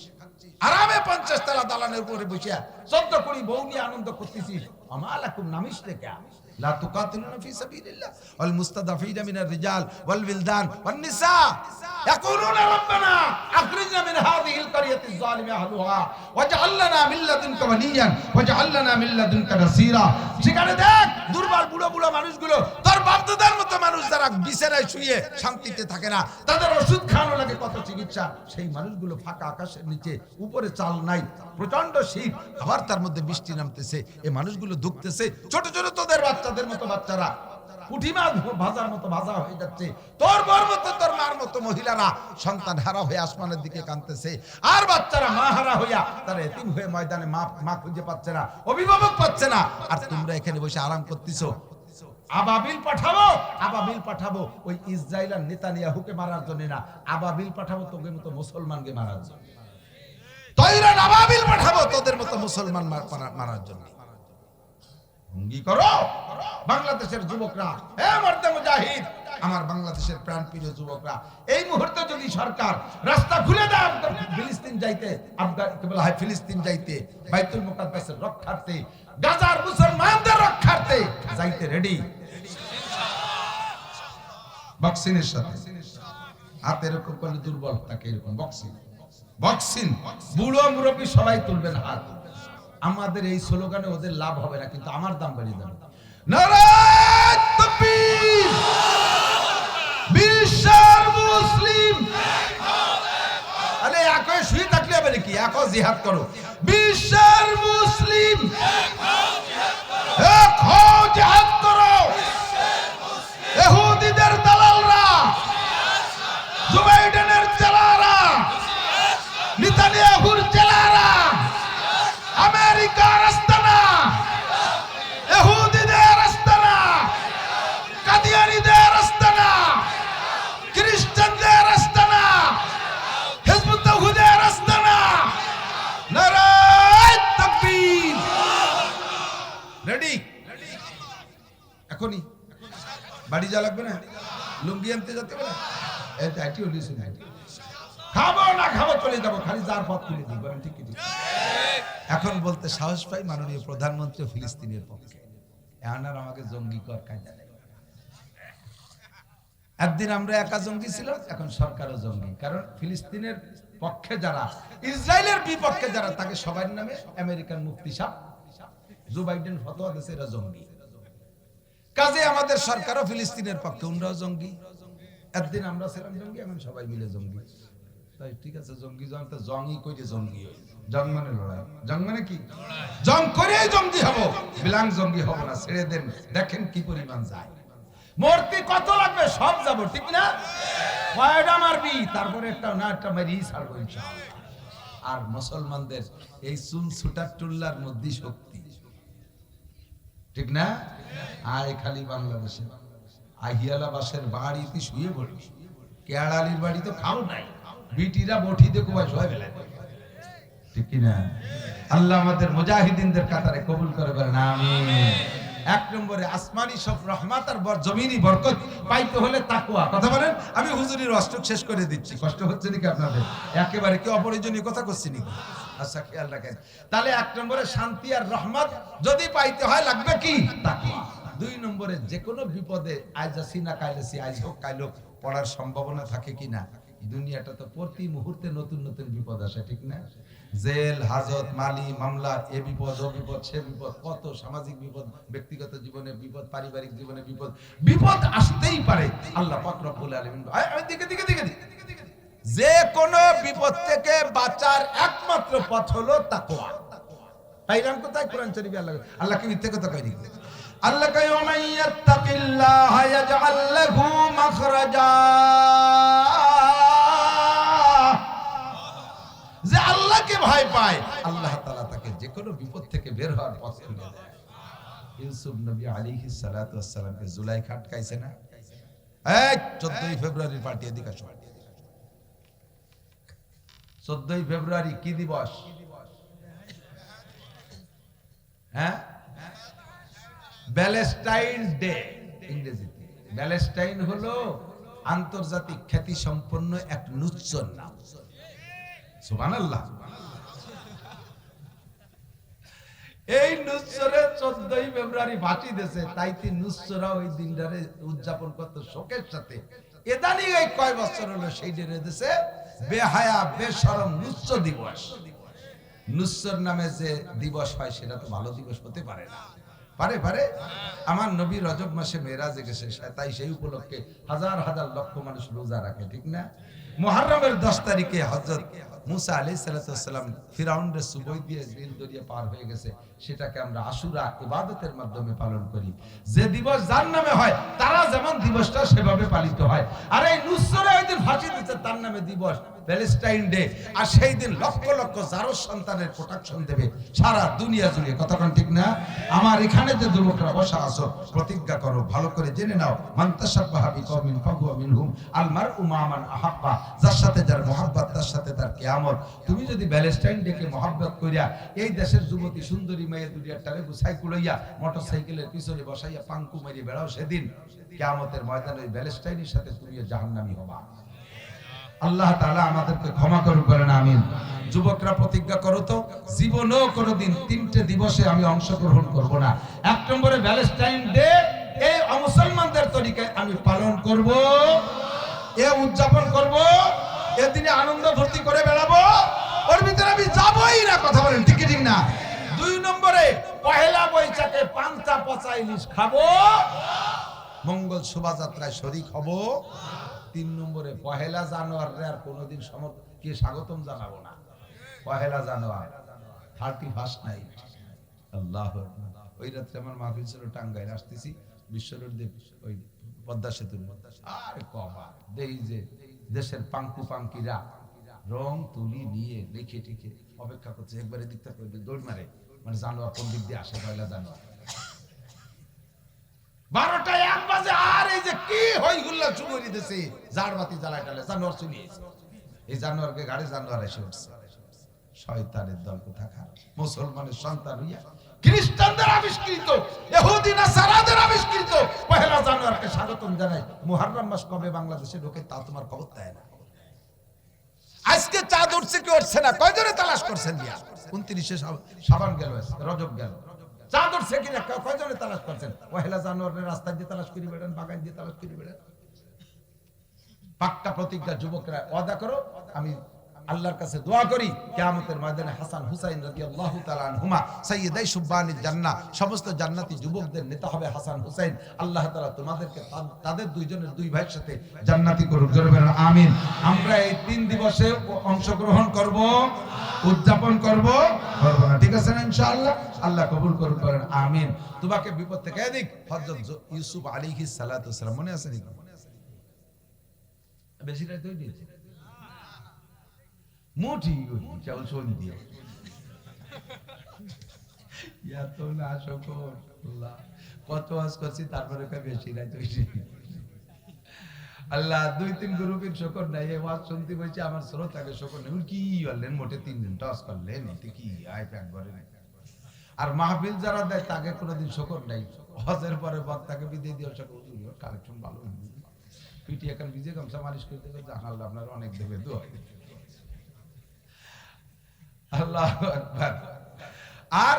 আরামে 50 তলা দালানের উপরে বসে 14 কোটি বউ নিয়ে আনন্দ করতেছিস। আমালাকুম নামিস লেখা লা তুকাতিলুনা ফি সাবিলিল্লাহ ওয়াল মুস্তাদাফিনা মিনার রিজাল ওয়াল ওয়িলদান ওয়ান নিসা ইয়াকুলুনা রাব্বানা আখরিজনা মিন হাযিহিল ক্বরিয়াতিজ যালিমি আহলুহা ওয়াজআল লানা মিন লাদুনকা ওয়ালিয়ান ওয়াজআল লানা মিন লাদুনকা নাসীরা। সেখানে দেখ দুর্বল বুড়ো বুড়ো মানুষগুলো, তোর বাপদাদার মতো মানুষ যারা বিছানায় শুয়ে শান্তিতে থাকে না, তাদের ওষুধ খাওয়ানো লাগে কত চিকিৎসা, সেই মানুষগুলো ফাঁকা আকাশের নিচে, উপরে চাল নাই, প্রচন্ড শীত, আবার তার মধ্যে বৃষ্টি নামতেছে, এই মানুষগুলো দুঃখতেছে। ছোট ছোট তোদের বাচ্চাদের মতো বাচ্চারা পুঁটি মাছ ভাজার মতো ভাজা হয়ে যাচ্ছে। তোর বর মতো, তোর মার মতো মহিলারা সন্তান হারা হয়ে আসমানের দিকে কাঁদতেছে, আর বাচ্চারা মা হারা হইয়া তারা এতিম হয়ে ময়দানে মা খুঁজে পাচ্ছে না, অভিভাবক পাচ্ছে না। আর তোমরা এখানে বসে আরাম করতেছো। আবাবিল পাঠাবো, আবাবিল পাঠাবো ওই ইসরায়েল আর নেতানিয়াহুকে মারার জন্য না, আবাবিল পাঠাবো তোদের মতো মুসলমানকে মারার জন্য। তৈরান আবাবিল পাঠাবো তোদের মতো মুসলমান মারার জন্য। ভঙ্গি করো বাংলাদেশের যুবকরা, হে মর্দে মুজাহিদ, আমার বাংলাদেশের প্রাণপ্রিয় যুবকরা, এই মুহূর্তে যদি সরকার রাস্তা খুলে দেয় ফিলিস্তিন যাইতে, ফিলিস্তিন যাইতে, বাইতুল মুকাদ্দাসের রক্ষার্থে, গাজার মুসলমানদের রক্ষার্থে যাইতে রেডি। বক্সিনের সাথে হাত এরকম করলে দুর্বল থাকে, এরকম বক্সিন বুড়ো মুরব্বী সবাই তুলবেন হাত। আমাদের এই স্লোগানে ওদের লাভ হবে না, কিন্তু আমার দাম বাড়িয়ে যাবে। নারায়ে তাকবীর, বিশ্বের মুসলিম, আরে একই শুয়ে থাকলে হবে নাকি? একই জিহাদ করো। বিশ্বের মুসলিম এক হও, জিহাদ করো। ইহুদিদের দালালরা, জো বাইডেনের চেলারা, নেতানিয়াহুর চেলারা, আমেরিকার আস্তানা, ইহুদিদের আস্তানা, কাদিয়ানীদের আস্তানা, খ্রিস্টানদের আস্তানা, হিজবুত তাওহীদের আস্তানা। নারায়ে তাকবীর। রেডি? এখনই বাড়ি যা লাগবে না, লুঙ্গি আনতে যেতে হবে না, খাবো না খাবো চলে যাবো, খালি যার পথ তুলে দিই। বলেন ঠিক ঠিক? এখন বলতে সাহস পাই মাননীয় প্রধানমন্ত্রী ফিলিস্তিনের পক্ষে। এখন আর আমাকে জঙ্গি কর কায়দা নেই। একদিন আমরা একা জঙ্গি ছিলাম, এখন সরকারও জঙ্গি। কারণ ফিলিস্তিনের পক্ষে যারা, ইসরায়েলের বিপক্ষে যারা, তাকে সবার নামে আমেরিকান মুফতি সাহেব জো বাইডেন ফতোয়া দিয়েছে এরা জঙ্গি। কাজে আমাদের সরকারও ফিলিস্তিনের পক্ষে, উনরাও জঙ্গি। একদিন আমরা ছিলাম জঙ্গি, এখন সবাই মিলে জঙ্গি। তাই ঠিক আছে, জঙ্গি জং তো জংই কইরে জঙ্গি হই। জং মানে লড়াই, জং মানে কি? জং করেই জঙ্গি হব, বিলাং জঙ্গি হব না। ছেড়ে দেন, দেখেন কি পরিমাণ যায়। মূর্তি কত লাগবে সব যাব, ঠিক না? কয়টা মারবি, তারপরে একটা না একটা মারি ছাড়বো ইনশাআল্লাহ। আর মুসলমানদের এই চুল ছুটার টুল্লার মধ্যে শক্তি, ঠিক না? আয় খালি বাংলাদেশে আহিয়ালা বাসের বাড়িতে শুয়ে পড়ি, কেয়াড়ালির বাড়ি তো খাও নাই, বিটিরা বটিতে কোবায় শোয়া বেলায়, ঠিক কিনা? আল্লাহ আমাদের মুজাহিদিনদের কাতারে কবুল করে বলেন আমিন। এক নম্বরে আসমানি সব রহমত আর জমিনি বরকত পাইতে হলে তাকওয়া। কথা বলেন। আমি হুজুরির অষ্টক শেষ করে দিচ্ছি, কষ্ট হচ্ছে নাকি আপনাদের? একেবারে কি অপরিজনীয় কথা করছি নাকি? আচ্ছা খেয়াল রাখেন। তাহলে এক নম্বরে শান্তি আর রহমত যদি পাইতে হয় লাগবে কি? তাকওয়া। দুই নম্বরে যে কোনো বিপদে আজ আসি না কাইলে আসি, আজ হোক কাইল হোক, পড়ার সম্ভাবনা থাকে কিনা? দুনিয়াটা তো প্রতি মুহূর্তে নতুন নতুন বিপদ আসে, ঠিক না? জেল হাজত মালি মামলা, এ বিপদ ও বিপদ সে বিপদ, কত সামাজিক বিপদ, ব্যক্তিগত জীবনে বিপদ, পারিবারিক জীবনে বিপদ, বিপদ আসতেই পারে। আল্লাহ পাক রব্বুল আলামিন যে কোনো বিপদ থেকে বাঁচার একমাত্র পথ হলো তাকওয়া। পাইলাম কোথায়? কোরআন শরীফে আল্লাহ কি মিথ্যে কথা কয়নি? আল্লাহ কয় ওমাইয়াত্তাকিল্লাহা ইয়াজআল লাহু মাখরাজা, যে আল্লাহকে ভয় পায় আল্লাহ তাআলা তাকে যে কোনো বিপদ থেকে বের হওয়ার পথ খুলে দেয়। ইউসুফ নবী আলাইহিস সালাতু ওয়াস সালামকে জুলাইখা আটকাইছে না? এই 14 ফেব্রুয়ারি পার্টি এদিকে আসো। 14 ফেব্রুয়ারি কি দিবস? হ্যাঁ, ব্যালেস্টাইন ডে ইংরেজিতে। ব্যালেস্টাইন হলো আন্তর্জাতিক খ্যাতি সম্পন্ন এক নুচ্চর নাম। সুবহানাল্লাহ। এই নুচ্চরে 14 ফেব্রুয়ারি ভাটি দেশে, তাইতে নুচ্চরা ওই দিনটারে উদযাপন করতে শোকের সাথে। এদানি এই কয় বছর হলো সেই দিনে দেশে বেহায়া বেশরম নুচ্চ দিবস। নুচ্চর নামে যে দিবস হয় সেটা তো ভালো দিবস হতে পারে না। পারে পারে? আমার নবী রজব মাসে মেরাজে গেছে, তাই সেই উপলক্ষে হাজার হাজার লক্ষ মানুষ রোজা রাখে, ঠিক না? মুহররমের 10 তারিখে হযরত মুসা আলাইহিস সালাম ফিরাউনের সুবই দিয়ে নীল দরিয়া পার হয়ে গেছে, সেটাকে আমরা আশুরা ইবাদতের মাধ্যমে পালন করি। যে দিবস যার নামে হয় তারা যেমন দিবসটা সেভাবে পালিত হয়। আর এই নুসরে ওই দিন ফাঁসি দিচ্ছে, তার নামে দিবস প্যালেস্টাইন ডে। আর সেই দিন লক্ষ লক্ষ জারজ সন্তানের প্রোটেকশন দেবে সারা দুনিয়া জুড়ে। কতক্ষণ ঠিক না? আমার এখানে যে যুবকরা বসা আছো, প্রতিজ্ঞা করো, ভালো করে জেনে নাও, মান তাশাব্বাহা বিকওমিন ফাহুয়া মিনহুম, আল মারউ মা মান আহাব্বা, যার সাথে যার মহব্বত তার সাথে তার কিয়ামত। তুমি যদি প্যালেস্টাইন ডেকে মহব্বত করিয়া এই দেশের যুবতী সুন্দরী মেয়ে দুনিয়ার টারে গুছাই কুলাইয়া মোটরসাইকেলের পিছনে বসাইয়া পাঙ্কু মারিয়ে বেড়াও, সেদিন কিয়ামতের ময়দানে ওই প্যালেস্টাইনের সাথে তুমিও জাহান্নামী হবা। আল্লাহ তাআলা আমাদেরকে ক্ষমা করুন, বলেন আমিন। যুবকরা প্রতিজ্ঞা করো তো, জীবনেও কোনোদিন 3টে দিবসে আমি অংশগ্রহণ করব না। এক নম্বরে প্যালেস্টাইন ডে, এই মুসলমানদের তরিকায় আমি পালন করব, এ উদযাপন করব, এদিনে আনন্দ ভর্তি করে বেড়াবো, ওর ভিতরে আমি যাবই না। কথা বলেন ঠিক ঠিক না? 2 নম্বরে পহেলা বৈশাখে পান্তা পচা ইলিশ খাবো, মঙ্গল শোভাযাত্রায় শরীক হব। 3 নম্বরে পহেলা জানুয়ারি আর কোনোদিন কে স্বাগতম জানাবো না। পহেলা জানুয়ারি 31st নাইট। আল্লাহু আকবার। ওই রাতে আমার মাহফিল ছিল টাঙ্গাইল, আসতেছি বিশ্বরোডে ওই পদ্মা সেতুর, আর কবা দেই যে দেশের পাঙ্কু পাঙ্কিরা রং তুলি নিয়ে লিখে টিকে অপেক্ষা করছে, একবারে দিকটা করবে দৌড় মারে, মানে জানুয়ারি কোন দিক দিয়ে আসে পয়লা জানুয়ারি। 12টা 1 বাজে, আর এই যে কি হই হুল্লা শুরু করে দিয়েছে, জারবাতি জ্বালায় টালে জানোয়ার চলে এসেছে। এই জানোয়ারকে গাড়ি জানোয়ার এসে উঠছে। শয়তানের দল কোথাকার, মুসলমানের সন্তান হইয়া খ্রিস্টানদের আবিষ্কৃত, ইহুদি নাসারাদের আবিষ্কৃত পহেলা জানুয়ারিকে স্বাগতম জানাই। মুহররম মাস কবে বাংলাদেশে ঢোকে তা তোমার খবর দেয় না। আজকে চাঁদ উঠছে কি উঠছে না, কয়জনে তালাশ করছেন দিয়া? 29শে শাবান গেল, রজব গেল, চাঁদ উঠছে কিনা কয়জনে তালাশ করছেন? পহেলা জানুয়ারির রাস্তা দিয়ে তালাশ করে বেড়ান, বাগান দিয়ে তালাশ করে বেড়ান। পাক্কা প্রতিজ্ঞা যুবকরা ওয়াদা করো, আমি আল্লাহর কাছে দোয়া করি কিয়ামতের ময়দানে হাসান হুসাইন রাদিয়াল্লাহু তাআলা আনহুমা সাইয়্যিদাই শুববানিল জান্নাহ, সমস্ত জান্নাতি যুবকদের নেতা হবে হাসান হুসাইন। আল্লাহ তাআলা তোমাদেরকে তাদের দুইজনের দুই ভাইয়ের সাথে জান্নাতি করুক, জোরে বলেন আমিন। আমরা এই 3 দিবসে অংশগ্রহণ করব, উদযাপন করব না, ঠিক আছে না ইনশাআল্লাহ? আল্লাহ কবুল করুন, করেন আমিন। তোমাকে বিপদ থেকে এদিক হযরত ইউসুফ আলাইহিস সালাতু ওয়াস সালাম মনে আছে নাকি? বেশি রাত হয়ে গেছে মোটি চাল শোন দিয়ে ইয়া তো না শকর আল্লাহ, কত আজ করছি তারপরে বেশি রাত হয়েছে আল্লাহ। 2-3 গ্রুপের শকর নাই, এই ওয়াজ শুনতে বলছে আমার শ্রোতাকে শকর নেই, কি বললেন মোটে 3 দিন টস করলেন, এতে কি আয় প্যাক করে নাই। আর মাহফিল যারা দেয় তাকে কোনোদিন শকর নাই, হজের পরে বক্তাকে বিদায় দিয়ে শকর কালেকশন ভালো পিটি এখন ভিজে গামছা মালিশ করতে করতে আল্লাহ আপনার অনেক দেবে দোয়া। আল্লাহু আকবার। আর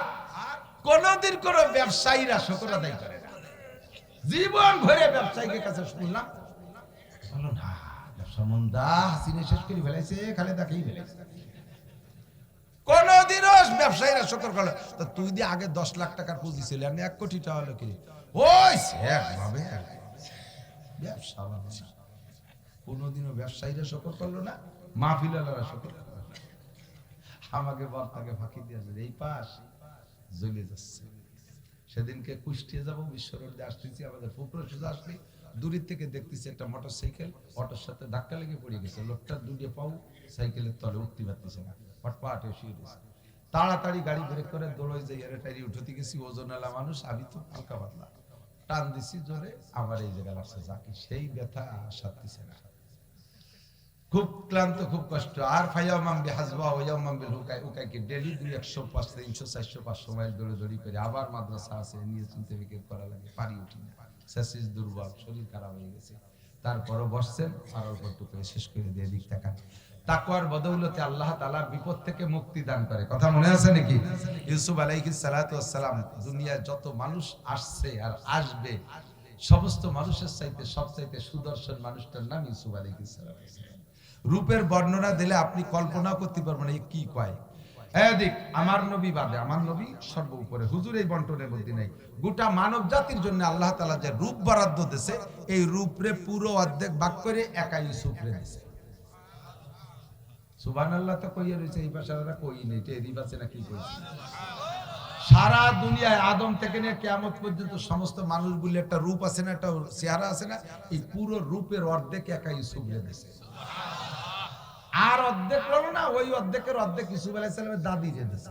কোনদিন কোন ব্যবসায়ীরা শুকর আদায় করে না, জীবন ভরে ব্যবসায়ীদের কাছে শুনলাম বলো না ব্যবসা মন্দা, হাসিনা শেষ করে ফেলাইছে, খালেদাকেই ফেলাইছে। কোনদিনও ব্যবসায়ীরা শুকর করলো তো তুই দিয়ে আগে 10 লাখ টাকার পুঁজি ছিল, আমি 1 কোটি টাকা হলো কি ওই ভাবে ব্যবসা। কোনদিনও ব্যবসায়ীরা শুকর করলো না, মাহফিলালারা শুকর করলো। আমাকে বক্তাকে ফাঁকি দিয়েছে, এই পাশ জ্বলে যাচ্ছে। সেদিনকে কুষ্টিয়া যাবো, বিশ্ব রোডে আসতেছি, আমাদের পুকুর সোজা আসলে দূরের থেকে দেখতেছি একটা মোটরসাইকেল অটোর সাথে ধাক্কা লেগে পড়ে গেছে। লোকটা দুটিয়ে পাও সাইকেলের তলে উঠতে পারতেছে না, ফটফাটে শুয়ে গেছে। তাড়াতাড়ি গাড়ি ব্রেক করে দৌড়ে যাই, টাইরি উঠতে গেছি, ওজনওয়ালা মানুষ, আমি তো হালকা পাতলা, টান দিছি জোরে, আমার এই জায়গায় লাগছে যাকে, সেই ব্যথা সারতেছে না, খুব ক্লান্ত, খুব কষ্ট। আর ফায়ামাম বিহাজবা ওয়ায়ামাম বিল হুকাই, উকাইকে ডেইলি 200 500 300 400 500 মাইল দৌড়াদৌড়ি করে, আবার মাদ্রাসা আছে নিয়ে চিন্তা বিকেট করা লাগে, পারি উঠি না, শেষ দুর্বল, শরীর খারাপ হয়ে গেছে। তারপরও বসছেন, আর অল্পটুকু করে শেষ করে দিয়ে দিক তাকান। তাকওয়ার বদৌলতে আল্লাহ তাআলা বিপদ থেকে মুক্তি দান করে, কথা মনে আছে নাকি? ইউসুফ আলাইহিস সালাতু ওয়াস সালাম, দুনিয়ায় যত মানুষ আসছে আর আসবে সমস্ত মানুষের চাইতে সবচাইতে সুদর্শন মানুষটার নাম ইউসুফ আলাইহিস সালাম। রূপের বর্ণনা দিলে আপনি কল্পনা করতে পারবেন এই কি কয়। এদিক আমার নবী বাদে, আমার নবী সর্ব উপরে, হুজুর এই বন্টনের মধ্যে নাই। গোটা মানব জাতির জন্য আল্লাহ তাআলা যে রূপ বরাদ্দ দিয়েছে, এই রূপরে পুরো অর্ধেক ভাগ করে একা ইউসুফরে দিয়েছে। সুবহানাল্লাহ তো কইয়া রইছে, এই ভাষাটা কই নেই, টেরি বাসে না কি কইছে। সারা দুনিয়ায় আদম থেকে নিয়ে কিয়ামত পর্যন্ত সমস্ত মানুষগুলো একটা রূপ আছে না, একটা চেহারা আছে না, এই পুরো রূপের অর্ধেক একা ইউসুফরে দিয়েছে। আর অর্ধেক হলো না, ওই অর্ধেকের অর্ধেক ইউসুফ আলাইহিস সালামের দাদি দিয়েছে।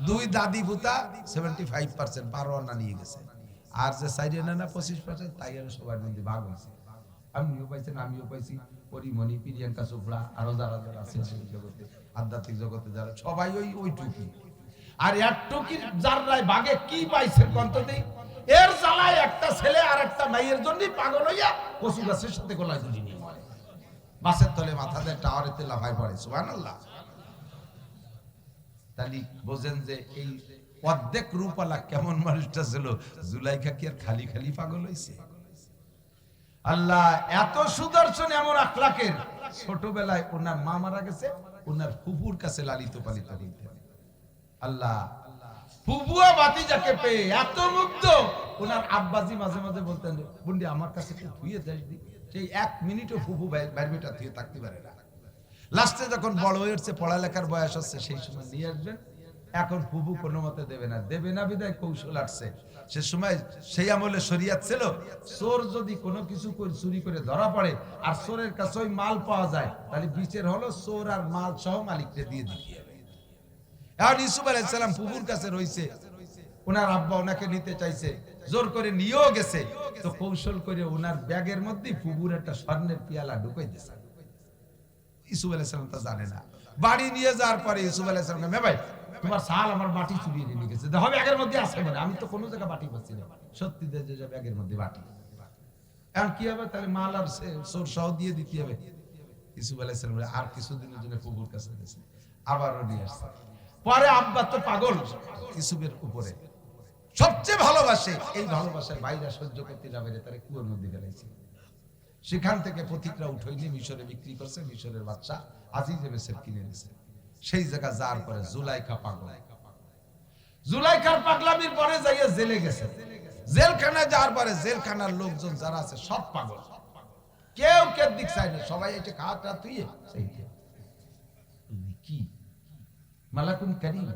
2 দাদি ভূতা 75% পারওয়ানা নিয়ে গেছে, আর যে সাইডে না 25% তাই আর সবার মধ্যে ভাগ হয়েছে। আমিও পাইছেন, আমিও পাইছি, পরিমণি, প্রিয়াঙ্কা চোপড়া, আরো যারা যারা আছে জগতে, আধ্যাত্মিক জগতে যারা, সবাই ওই টুকি। আর এক টুকির যারাই ভাগে কি পাইছেন কন্ত দেই, এর জ্বালায় একটা ছেলে আর একটা মেয়ের জন্য পাগল হইয়া কচু গাছের সাথে গলায় ঝুলি নিয়ে মরে, বাসের তলে মাথা দেয়, টাওয়ারেতে লাফাই পড়ে। সুবহানাল্লাহ। তাহলে বোঝেন যে এই অর্ধেক রূপালা কেমন মানুষটা ছিল। জুলাইখা কি আর খালি খালি পাগল হইছে? আল্লাহ এত সুদর্শন, এমন আখলাকের, ছোটবেলায় ওনার মা মারা গেছে, ওনার ফুফুর কাছে লালিত পালিত হইতেন। আল্লাহ ফুফুয়া ভাতিজাকে পেয়ে এত মুগ্ধ, ওনার আব্বাজি মাঝে মাঝে বলতেন, বন্ডি আমার কাছে একটু ধুয়ে দেশ দি। সেই 1 মিনিটও ফুফু বাইরবেটা ধুয়ে থাকতে পারে না। লাস্টে যখন বড় হয়েছে, পড়ালেখার বয়স হচ্ছে, সেই সময় নিয়ে আসবেন। এখন ফুফু কোনো মতে দেবে না বিদায় কৌশল আসছে। সে সময় সেই আমলে শরিয়াত ছিল, চোর যদি কোনো কিছু চুরি করে ধরা পড়ে আর চোরের কাছে ওই মাল পাওয়া যায়, তাহলে বিচার হলো চোর আর মাল সহ মালিককে দিয়ে দিতে হবে। এখন ইউসুফ আলাইহিস সালাম ফুফুর কাছে রইছে, ওনার আব্বা ওনাকে নিতে চাইছে, জোর করে নিয়েও গেছে, তো কৌশল করে ওনার ব্যাগের মধ্যে ফুফুর একটা স্বর্ণের পিয়ালা ঢুকাই দিয়েছে। ইউসুফ আলাইহিস সালাম তা জানে না। বাড়ি নিয়ে যাওয়ার পরে ইউসুফ আলাইহিস সালাম, মে ভাই তোমার শাল আমার বাটি চুরিয়ে নিয়ে গেছে, দেখো ব্যাগের মধ্যে আছে, মানে আমি তো কোনো জায়গায় বাটি পাচ্ছি না। সত্যি যে ব্যাগের মধ্যে বাটি, এখন কি হবে? তাহলে মাল আর চোর সহ দিয়ে দিতে হবে। ইউসুফ আলাইহিস সালাম আর কিছুদিনের জন্য ফুফুর কাছে গেছে, আবারও নিয়ে আসছে। পরে আব্বা তো পাগল ইউসুফের উপরে, সবচেয়ে ভালোবাসে, এই ভালোবাসায় ভাইরা সহ্য করতে যাবে, তারা কুয়োর মধ্যে ফেলাইছে। সেখান থেকে পথিকরা উঠাই নিয়ে মিশরে বিক্রি করছে। মিশরের বাদশা আজিজ মিসর কিনে নিয়েছে। সেই জায়গা যাওয়ার পরে জুলাইখা পাগল, জুলাইখার পাগলামির পরে যাইয়া জেলে গেছে। জেলখানায় যাওয়ার পরে জেলখানার লোকজন যারা আছে সব পাগল, কেউ কে দিক চাই না, সবাই এসে খাওয়াটা তুই কি মালাকুন কারীম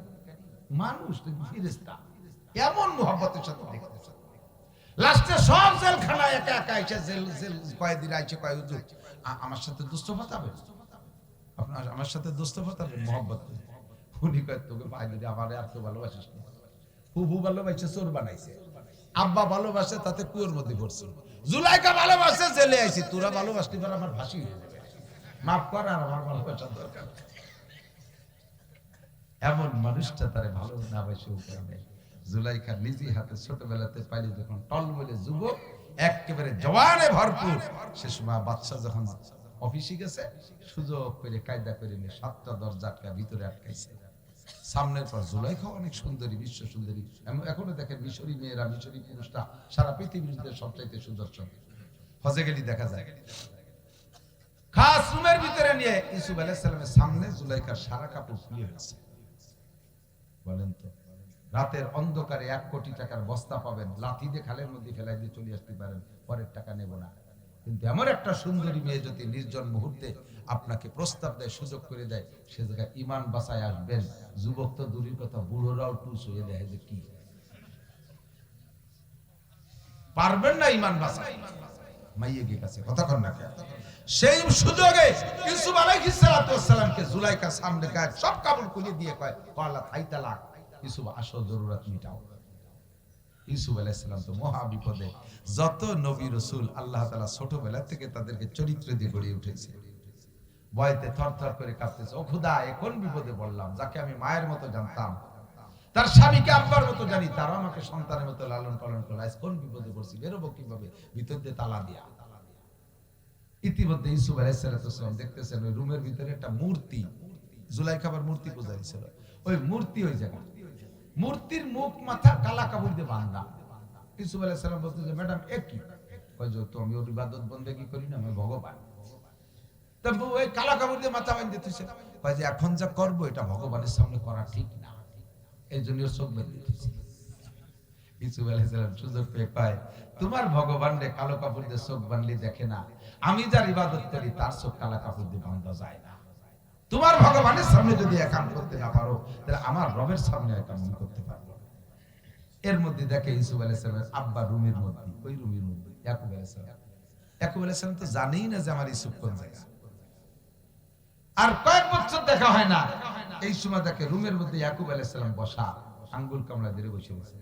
মানুষ, ফেরেশতা, এমন মুহাব্বতের সাথে দেখতেছে। লাস্টে সব জেলখানায় একা একা এসে জেল কয়েদিরা এসে কয়, হুজুর আমার সাথে দুষ্ট ফাটাবে, আপনার আমার সাথে দুষ্ট ফাটাবে মুহাব্বত। উনি কয়, তোকে ভাই যদি আমারে আর তো ভালোবাসিস না, ফুফু ভালোবাসে চোর বানাইছে, আব্বা ভালোবাসে তাতে কুয়োর মধ্যে পড়ছে, জুলাইখা ভালোবাসে জেলে আইছি, তোরা ভালোবাসলি পর আমার ফাঁসি হয়ে যাবে, মাফ কর আর আমার ভালোবাসার দরকার। এমন মানুষটা তারে ভালো না বাসে উপায় নেই। জুলাইখা নিজে হাতে ছোটবেলাতে পাইলে যখন টলমলে যুবক একেবারে জওয়ানে ভরপুর, সে সময় বাদশা যখন অফিসে গেছে সুযোগ করে কায়দা করে নিয়ে 7টা দরজা আটকা ভিতরে আটকাইছে। সামনের পর জুলাইখা অনেক সুন্দরী, বিশ্ব সুন্দরী, এখনো দেখেন মিশরি মেয়েরা, মিশরি পুরুষটা সারা পৃথিবীর সবচাইতে সুদর্শন। হজে গেলি দেখা যায়। খাস রুমের ভিতরে নিয়ে ইউসুফ আলাইহিস সালামের সামনে জুলাইখার সারা কাপড় খুলে ফেলছে। বলেন তো, রাতের অন্ধকারে 1 কোটি টাকার বস্তা পাবেন, লাথি দিয়ে খালের মধ্যে ফেলাই দিয়ে চলে আসতে পারেন, পরের টাকা নেব না। কিন্তু এমন একটা সুন্দরী মেয়ে যদি নির্জন মুহূর্তে আপনাকে প্রস্তাব দেয়, সুযোগ করে দেয়, সে জায়গায় ইমান বাঁচায় আসবেন। যুবক তো দূরের কথা, বুড়োরাও টুস হয়ে দেয় যে কি পারবেন না ইমান বাঁচায়। মাইয়ে গিয়ে কাছে কথা কন না, সেই সুযোগে ইউসুফ আলাইহিস সালামকে জুলাইখা সামনে গায়ে সব কাপড় খুলে দিয়ে কয়, আল্লাহ তাই তালাক, ইউসুফ আসো জরুরত মিটাও। ইউসুফ আলাইহিস সালাম তো মহা বিপদে। যত নবী রাসূল আল্লাহ তাআলা ছোটবেলা থেকে তাদেরকে চরিত্র দিয়ে গড়ে উঠেছে, ভয়তে থরথর করে কাঁপতেছে। ও খোদা, কোন বিপদে পড়লাম, যাকে আমি মায়ের মতো জানতাম, তার স্বামীকে আব্বার মতো জানি, তারা আমাকে সন্তানের মতো লালন পালন করলো, আজ কোন বিপদে পড়ছি, বেরোবো কিভাবে, ভিতর দিয়ে তালা দিয়া। ইতিমধ্যে ইউসুফ আলাইহিস সালাম দেখতেছেন ওই রুমের ভিতরে একটা মূর্তি, জুলাইখার মূর্তি পূজা ছিল, ওই মূর্তি ওই জায়গা, মূর্তির মুখ মাথা কালা কাপড় দিয়ে বাঁধা। ইউসুফ আলাইহিস সালাম বলতে যে, ম্যাডাম এ কি? কয় যে, তো আমি ওর ইবাদত বন্দেগী করি না, আমি ভগবান। তবে ওই কালা কাপড় দিয়ে মাথা বাঁধতে দিতেছে, কয় যে এখন যা করব এটা ভগবানের সামনে করা ঠিক না, এই জন্য চোখ বেঁধে দিতেছে। ইউসুফ আলাইহিস সালাম সুযোগ পেয়ে কয়, তোমার ভগবান রে কালো কাপড় দিয়ে চোখ বাঁধলে দেখে না, আমি যার ইবাদত করি তার চোখ কালা কাপড় দিয়ে বাঁধা যায় না। তোমার ভগবানের সামনে যদি একাম করতে না পারো, তাহলে আমার রবের সামনে একাম করতে পারবো। এর মধ্যে দেখে ইউসুফ আলাইহিস সালামের আব্বা রুমের মধ্যে, ওই রুমের মধ্যে ইয়াকুব আলাইহিস সালাম। ইয়াকুব আলাইহিস সালাম তো জানেই না যে আমার ইউসুফ কোন জায়গা, আর কয়েক বছর দেখা হয় না। এই সময় দেখে রুমের মধ্যে ইয়াকুব আলাইহিস সালাম বসা, আঙ্গুল কামড়া ধরে বসে আছে।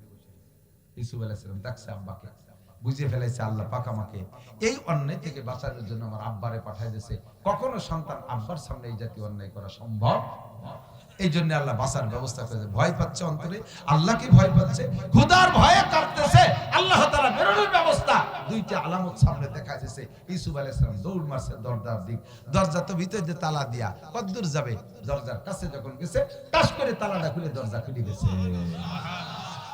ইউসুফ আলাইহিস সালাম ডাকছে আব্বাকে, বুঝে ফেলাইছে আল্লাহ পাক আমাকে এই অন্যায় থেকে বাঁচানোর জন্য আমার আব্বারে পাঠায় দিয়েছে। কখনো সন্তান আব্বার সামনে এই জাতীয় অন্যায় করা সম্ভব? এই জন্য আল্লাহ বাঁচার ব্যবস্থা করেছে। ভয় পাচ্ছে অন্তরে, আল্লাহকে ভয় পাচ্ছে, খোদার ভয়ে কাঁপতেছে, আল্লাহ তাআলা বেরোনোর ব্যবস্থা। দুইটা আলামত সামনে দেখা যাচ্ছে। ইউসুফ আলাইহিস সালাম দৌড় মারছে দরজার দিক, দরজা তো ভিতর দিয়ে তালা দিয়া, কতদূর যাবে, দরজার কাছে যখন গেছে টাস করে তালাটা খুলে দরজা খুলে গেছে।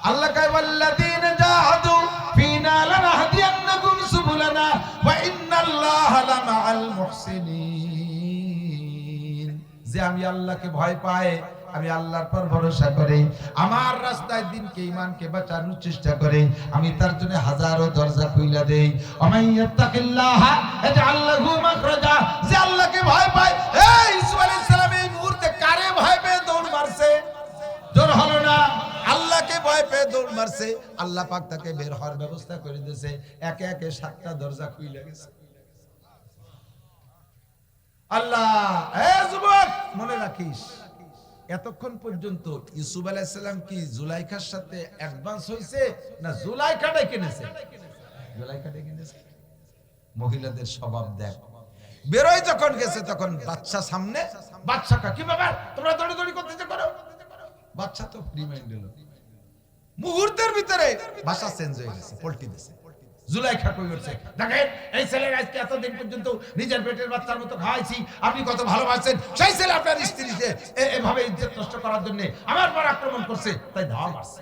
আল্লাহ কয়, ওয়াল্লাযীনা জাহাদু ফীনা লানাহদিয়ান্নাকুম সুবুলানা ওয়া ইন্নাল্লাহা লামাআল মুহসিনিন। যে আমি আল্লাহকে ভয় পাই, আমি আল্লাহর পর ভরসা করি, আমার রাস্তায় দিনকে ঈমানকে বাঁচানোর চেষ্টা করি, আমি তার জন্য হাজারো দরজা খুইলা দেই। ওমাইয়াত্তাকিল্লাহা ইয়াজআল লাহু মাখরাজা। যে আল্লাহকে ভয় পায়, এই ইউসুফ আলাইহিস সালাম এই মুহূর্তে কারে ভয় পেয়ে দৌড় মারছে? জোর হলো না, আল্লাহকে ভয় পেয়ে দৌড় মারছে। আল্লাহ পাক তাকে বের হওয়ার ব্যবস্থা করে দিয়েছে। একে একে 7টা দরজা খুলে গেছে। আল্লাহ, এ যুবক মনে রাখিস, এতক্ষণ পর্যন্ত ইউসুফ আলাইহিস সালাম কি জুলাইখার সাথে অ্যাডভান্স হইছে না জুলাইখা ডেকে এনেছে? জুলাইখা ডেকে এনেছে। মহিলাদের স্বভাব দেখ, বেরোয় যখন গেছে তখন বাচ্চা সামনে, বাচ্চাটা কি ব্যাপার, তোমরা দৌড়াদৌড়ি করতেছে করো। বাচ্চা তো রিমাইন্ড হলো, মুহূর্তের ভিতরে ভাষা চেঞ্জ হয়ে গেছে, পল্টি দিয়েছে। জুলাইখা কই উঠছে, দেখেন এই ছেলের আজকে এতদিন পর্যন্ত নিজের পেটের বাচ্চার মতো খাওয়াইছি, আপনি কত ভালোবাসেন, সেই ছেলে আপনার স্ত্রীকে এভাবে ইজ্জত নষ্ট করার জন্য আমার পর আক্রমণ করছে, তাই ধাওয়া মারছে।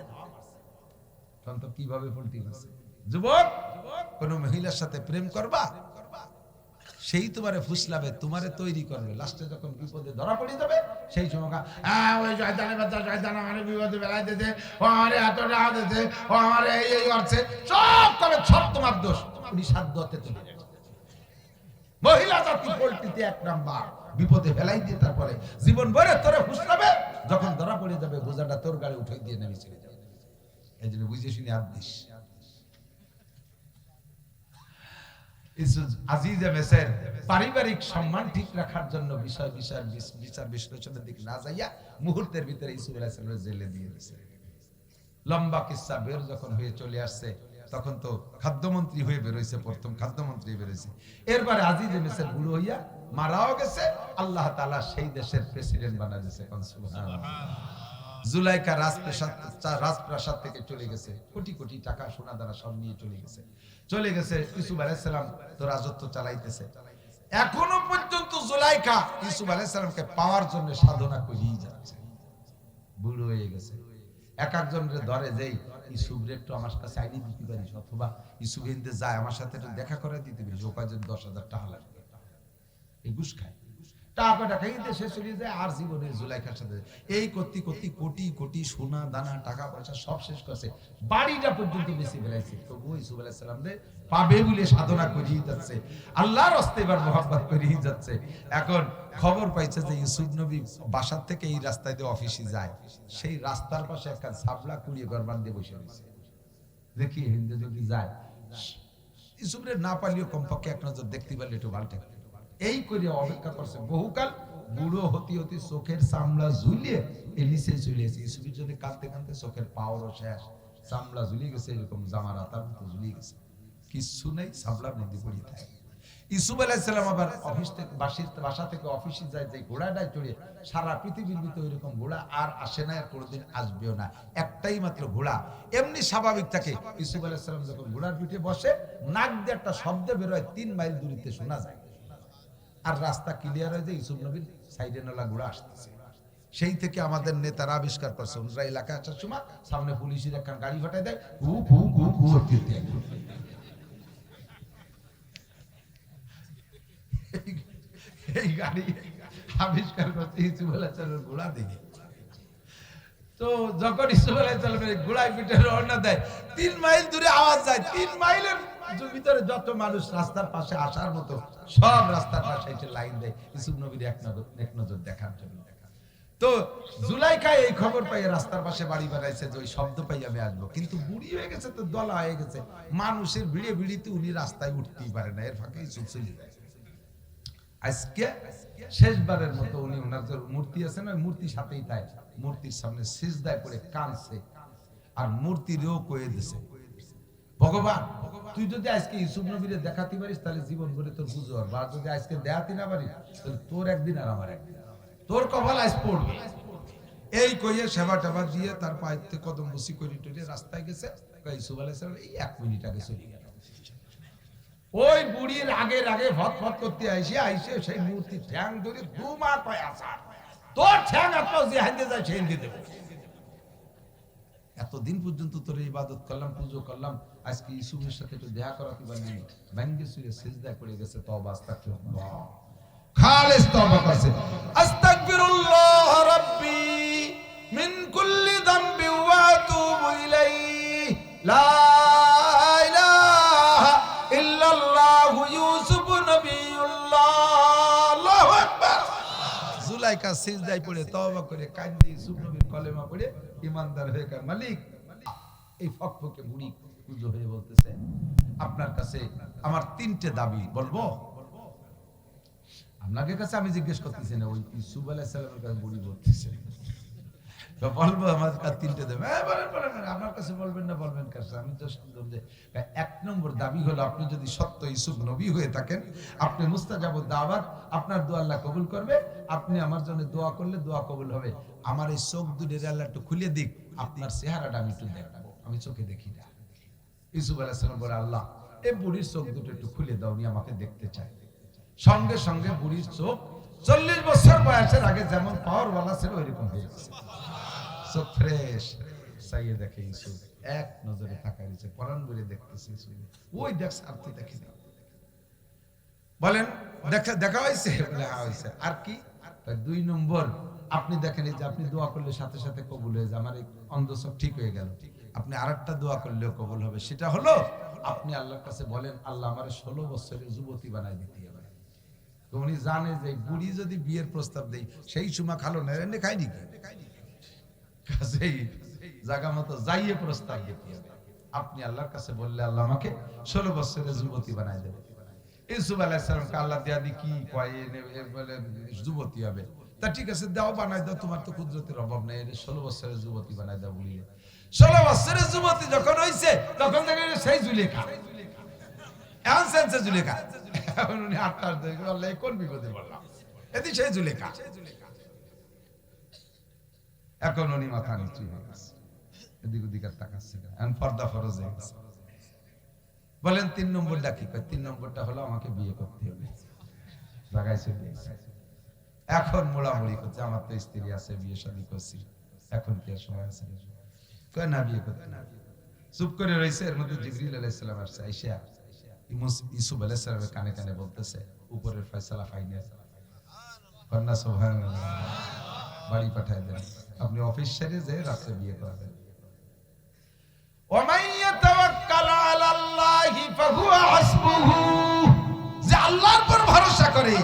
তখন তো কিভাবে পল্টি দিয়েছে। যুবক, কোন মহিলার সাথে প্রেম করবা, সেই তোমারে ফুসলাবে, তোমারে তৈরি করবে, লাস্টে যখন বিপদে ধরা পড়ে যাবে সেই সময় ওই শয়তানের বাচ্চা, শয়তান আমারে বিপদে বেলায় দিতে, ও আমারে এত টাকা দিতে, ও আমারে এই করছে, সব করে, সব তোমার দোষ। উনি সাধ্য হতে চলে যাবে। মহিলা জাতি পোল্ট্রিতে এক নাম্বার, বিপদে ফেলাই দিয়ে তারপরে জীবন ভরে তোরে ফুসলাবে, যখন ধরা পড়ে যাবে বোঝাটা তোর গাড়ি উঠাই দিয়ে নেমে চলে যাবে। এই জন্য বুঝে শুনে আদেশ। আজিজে মেসের পারিবারিক সম্মান ঠিক রাখার জন্য বিচার বিশ্লেষণের দিকে না যাইয়া মুহূর্তের ভিতরে ইউসুফ আলাইহিস সালাম জেলে দিয়ে দিয়েছে। লম্বা কিসসা বের যখন হয়ে চলে আসছে, তখন তো খাদ্যমন্ত্রী হয়ে বেরোইছে, প্রথম খাদ্যমন্ত্রী বেরোইছে। এরপরে আজিজে মেসের বুড়ো হইয়া মারাও গেছে, আল্লাহ তাআলা সেই দেশের প্রেসিডেন্ট বানায় দিয়েছে। সুবহানাল্লাহ। জুলাইকা রাজপ্রাসাদ থেকে চলে গেছে, কোটি কোটি টাকা সোনা দানা সব নিয়ে চলে গেছে। ইউসুফ আলাইহিস সালাম তো রাজত্ব চালাইতেছে। এখনো পর্যন্ত জুলাইকা ইউসুফ আলাইহিস সালামকে পাওয়ার জন্য সাধনা করেই যাচ্ছে। বুড়ো হয়ে গেছে, এক একজনের ধরে যেই ইউসুফ রে একটু আমার কাছে আইনি দিতে পারিস, অথবা ইউসুফ হিন্দে যায় আমার সাথে একটু দেখা করে দিতে পারিস, ওকে যদি 10,000 টাকা লাগবে। এই ঘুষ খায়, টাকাটা খাইতে শেষ হয়ে যায়। আর জীবনে জুলাইখার সাথে এই করতে করতে কোটি কোটি সোনা দানা টাকা পয়সা সব শেষ করছে, বাড়িটা পর্যন্ত বেশি ফেলাইছে। তবু ইউসুফ আলাইহিস সালাম রে পাবে বলে সাধনা করেই যাচ্ছে, আল্লাহর হস্তে এবার মোহাব্বত করেই যাচ্ছে। এখন খবর পাইছে যে ইউসুফ নবী বাসার থেকে এই রাস্তায় দিয়ে অফিসে যায়, সেই রাস্তার পাশে একটা সাবলা কুড়িয়ে গরবান দিয়ে বসে রয়েছে। দেখি হিন্দু যদি যায়, ইউসুফ রে না পারলেও কমপক্ষে এক নজর দেখতে পারলে একটু ভালো থাকে। এই করে অপেক্ষা করছে বহুকাল। বুড়ো হতে হতে চোখের চামড়া ঝুলিয়ে এলিসে চলে এসেছে। ইউসুফের জন্য কাঁদতে কাঁদতে চোখের পাওয়ারও শেষ, চামড়া ঝুলিয়ে গেছে, এরকম জামার আতার মতো ঝুলিয়ে গেছে, কিচ্ছু নেই, চামড়ার মধ্যে পড়ে থাকে। ইউসুফ আলাইহিস সালাম আবার অফিস থেকে বাসা থেকে অফিসে যায়, যে ঘোড়াটায় চড়ে সারা পৃথিবীর ভিতরে এরকম ঘোড়া আর আসে না, আর কোনোদিন আসবেও না, একটাই মাত্র ঘোড়া। এমনি স্বাভাবিক থাকে। ইউসুফ আলাইহিস সালাম যখন ঘোড়ার পিঠে বসে, নাক দিয়ে একটা শব্দ বেরোয়, 3 মাইল দূরত্বে শোনা যায়, আর রাস্তা ক্লিয়ার হয়ে যায়, ইউসুফ নবীর সাইডে নালা ঘোড়া আসতেছে। সেই থেকে আমাদের নেতারা আবিষ্কার করছে, ওরা এলাকায় আসার সময় সামনে পুলিশের একটা গাড়ি ফাটাই দেয়, হু হু হু হু করতে। এই গাড়ি আবিষ্কার করছে ইউসুফ আলাইহিস সালামের ঘোড়া দেখে। তো যখন ইউসুফ আলাইহিস সালামের ঘোড়ায় পিঠে রওনা দেয়, 3 মাইল দূরে আওয়াজ যায়, 3 মাইলের ভিতরে যত মানুষ রাস্তার পাশে আসার মতো সব রাস্তার পাশে এসে লাইন দেয় ইউসুফ নবীর এক নজর দেখার জন্য। তো জুলাইখা এই খবর পাই রাস্তার পাশে বাড়ি বানাইছে, যে ওই শব্দ পাই আমি আসবো, কিন্তু বুড়ি হয়ে গেছে, তো দলা হয়ে গেছে, মানুষের ভিড়ে ভিড়িতে উনি রাস্তায় উঠতেই পারে না। এর ফাঁকে ইউসুফ চলে যায়। আজকে শেষবারের মতো উনি, ওনার যে মূর্তি আছে না, মূর্তি সাথেই তাই, মূর্তির সামনে সিজদায় করে কাঁদছে, আর মূর্তিরও কয়ে দিছে, ভগবান তুই যদি আজকে ইউসুফ নবীরে দেখাতে পারিস তাহলে জীবন ভরে তোর পুজো হবে, আর যদি আজকে দেখাতে না পারিস তাহলে তোর একদিন আর আমার একদিন, তোর কপাল আজ পড়বে। এই কইয়ে সেবা টেবা দিয়ে তার পায়ের থেকে কদম বসি করে টুটে রাস্তায় গেছে। ইউসুফ আলাইহিস সালাম এই 1 মিনিট আগে চলে গেল। ওই বুড়ির আগে ভট ভট করতে আইসে সেই মূর্তি ঠ্যাং ধরে 2 মাস কয় আসার, তোর ঠ্যাং আপনার যে হাতে যায় সেই দিয়ে দেব। এতদিন পর্যন্ত তোর ইবাদত করলাম, পুজো করলাম, আজকে ইউসুফের সাথে একটু দেখা করাতে পারলি, ভাঙ্গে সুরে সিজদা করে গেছে। তওবা আস্তাগফিরুল্লাহ, খালিস তওবা করছে, আস্তাগফিরুল্লাহ রাব্বি মিন কুল্লি যামবি ওয়া আতুবু ইলাইহি, লা ইলাহা ইল্লাল্লাহু ইউসুফ নবিয়ুল্লাহ, আল্লাহু আকবার। জুলাইখা সিজদায় পড়ে তওবা করে কাঁদে, ইউসুফ নবীর কলেমা পড়ে ইমানদার হয়ে গেল। মালিক, এই ফকফকে বুড়ি পুজো হয়ে বলতেছে, আপনার কাছে আমার 3টে দাবি বলবো। আপনাদের কাছে আমি জিজ্ঞেস করতেছি না, ওই ইউসুফ আলাইহিস সালামের কাছে বুড়ি বলতেছে, তো বলবো আমার কাছে 3টে দাবি। বলেন, আপনার কাছে বলবেন না, বলবেন কাছে। আমি তো শুনলাম যে 1 নম্বর দাবি হলো, আপনি যদি সত্য ইউসুফ নবী হয়ে থাকেন, আপনি মুস্তাজাব দাওয়াত, আপনার দোয়া আল্লাহ কবুল করবে, আপনি আমার জন্য দোয়া করলে দোয়া কবুল হবে। আমার এই চোখ দুটোর আল্লাহ একটু খুলে দিক, আপনার চেহারাটা আমি একটু দেখবো, আমি চোখে দেখি না। ইউসুফ আলাইহিস সালাম বলে, আল্লাহ এই বুড়ির চোখ দুটো একটু খুলে দাও, উনি আমাকে দেখতে চায়। সঙ্গে সঙ্গে বুড়ির চোখ 40 বছর বয়সের আগে যেমন পাওয়ার ওয়ালা ছিল ওইরকম হয়ে গেছে, চোখ ফ্রেশ। চাইয়ে দেখে ইউসুফ, এক নজরে তাকাইছে, পরাণ ভরে দেখতেছে ইউসুফ, ওই দেখ সাথে দেখি না। বলেন দেখা দেখা হয়েছে? বলে হ্যাঁ হয়েছে। আর কি? 2 নম্বর, আপনি দেখেন এই যে আপনি দোয়া করলে সাথে সাথে কবুল হয়ে যায়, আমার এই অন্ধসব ঠিক হয়ে গেল। আপনি আরেকটা দোয়া করলেও কবুল হবে, সেটা হলো আপনি আল্লাহর কাছে বলেন, আল্লাহ আমার 16 বছরের যুবতী বানাই দিতে হবে। তো উনি জানে যে বুড়ি যদি বিয়ের প্রস্তাব দেই সেই সময় খালো না, এনে খাইনি কাজেই জায়গা মতো যাইয়ে প্রস্তাব দিতে হবে। আপনি আল্লাহর কাছে বললে আল্লাহ আমাকে 16 বছরের যুবতী বানাই দেবে। ইউসুফ আলাইহিস সালামকে আল্লাহ দিয়া দি কি কয় বলে যুবতী হবে। তা ঠিক আছে দাও, বানাই দাও, তোমার তো কুদরতের অভাব নাই, 16 বছরের যুবতী বানাই দাও বলিয়ে। 16 বছরের যুবতী যখন হইছে তখন থেকে সেই জুলেখা, এখন সেন্সে জুলেখা। এখন উনি 8 দেখে আল্লাহ কোন বিপদে পড়লাম, এদি সেই জুলেখা। এখন উনি মাথা নিচু হয়ে গেছে, এদিক ওদিক আর তাকাচ্ছে না, এখন পর্দা ফরজ হয়ে গেছে। বলেন 3 নম্বরটা কি? 3 নম্বরটা হলো আমাকে বিয়ে করতে হবে। লাগাইছে দিয়েছে, এখন মোড়ামুড়ি করছে, আমার তো স্ত্রী আছে, বিয়ে শাদী করছি, এখন কি আর সময় আছে? কয় না বিয়ে করতে না। চুপ করে রয়েছে। এর মধ্যে জিবরিল আলাইহিস সালাম আসছে, আইসা ইউসুফ আলাইহিস সালামের কানে কানে বলতেছে উপরের ফয়সালা ফাইনাল। কন্যা সুবহানাল্লাহ, বাড়ি পাঠায় দেন, আপনি অফিস ছেড়ে যে রাতে বিয়ে করাবেন। ওয়ামান ইয়াতাওয়াক্কাল আলাল্লাহি ফাহুয়া হাসবুহু, যে আল্লাহর উপর ভরসা করে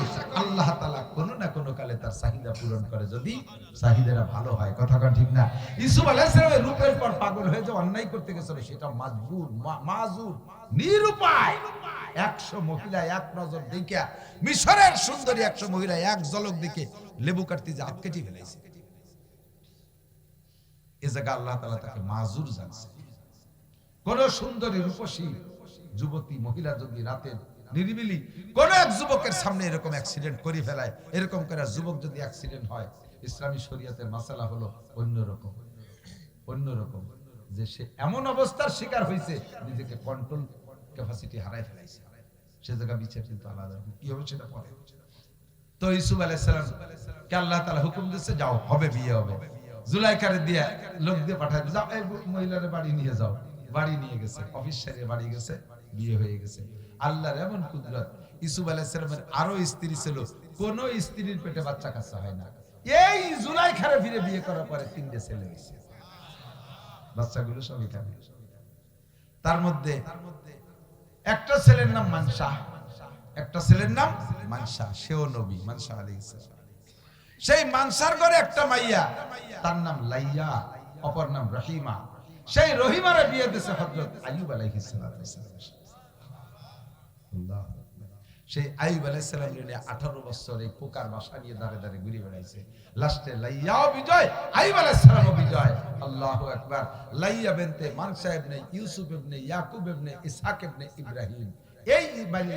আল্লাহ তাআলা কোন না কোন কালে তার চাহিদা পূরণ করে, যদি চাহিদাটা ভালো হয়। কথা কন ঠিক না? ইউসুফ আলাইহিস সালামের রূপের পর পাগল হয়ে যে অন্যায় করতে গেছিল সেটা মাজবুর মাজুর নিরুপায়। 100 মহিলা এক নজর দেখে, মিশরের সুন্দরী 100 মহিলা এক ঝলক দেখে লেবু কাটতে যে হাত কেটে ফেলেছে। এই জায়গা আল্লাহ তাআলা তাকে মাজুর জানছে। কোন সুন্দরী রূপসী যুবতী মহিলা যদি রাতে নিরিবিলি কোন এক যুবকের সামনে এরকম অ্যাক্সিডেন্ট করে ফেলায়, এরকম করে যুবক যদি অ্যাক্সিডেন্ট হয়, ইসলামী শরীয়তের মাসালা হলো অন্যরকম, যে সে এমন অবস্থার শিকার হয়েছে নিজেকে কন্ট্রোল ক্যাপাসিটি হারাই ফেলাইছে, সে জায়গা বিচার কিন্তু আলাদা। কি হবে সেটা পরে। তো ইউসুফ আলাইহিস সালাম কে আল্লাহ তাআলা হুকুম দিয়েছে, যাও হবে বিয়ে হবে। জুলাইখারে দিয়ে লোক দিয়ে পাঠায়, যাও এই মহিলার বাড়ি নিয়ে যাও। বাড়ি নিয়ে গেছে, অফিস সেরে বাড়ি গেছে, বিয়ে হয়ে গেছে। আল্লাহর এমন কুদরত, ইউসুফ আলাইহিস সালামের আরো স্ত্রী ছিল, কোন স্ত্রীর পেটে বাচ্চা কাচ্চা হয় না। এই জুলাইখারে ফিরে বিয়ে করার পরে 3টে ছেলে হয়েছে, বাচ্চাগুলো সব এখানে। তার মধ্যে একটা ছেলের নাম মানসা, একটা ছেলের নাম মানসা, সেও নবী, মানসা আলাইহিস সালাম। সেই মানসার ঘরে একটা মাইয়া, তার নাম লাইয়া, অপর নাম রহিমা। সেই রহিমারে বিয়ে দিয়েছে হযরত আইয়ুব আলাইহিস সালাম। সেই আইয়ুব আলাইহিস সালাম নিয়ে 18 বছর এই পোকার বাসা নিয়ে দাঁড়ে দাঁড়ে ঘুরে বেড়াইছে। লাস্টে লাইয়াও বিজয়, আইয়ুব আলাইহিস সালামও বিজয়। আল্লাহু আকবার। লাইয়া বিনতে মানসা ইবনে ইউসুফ ইবনে ইয়াকুব ইবনে ইসহাক ইবনে ইব্রাহিম, এই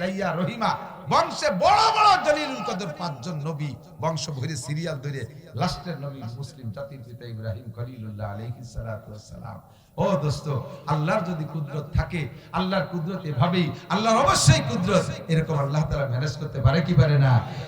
লাইয়া রহিমা বংশে বড় বড় জলিলুল কদর 5 জন নবী, বংশ ভরে সিরিয়াল ধরে লাস্টের নবী মুসলিম জাতির পিতা ইব্রাহিম খলিলুল্লাহ আলাইহিস সালাতু ওয়াস সালাম। ও দোস্ত, আল্লাহর যদি কুদরত থাকে, আল্লাহর কুদরত এভাবেই, আল্লাহর অবশ্যই কুদরত, এরকম আল্লাহ তাআলা ম্যানেজ করতে পারে কি পারে না?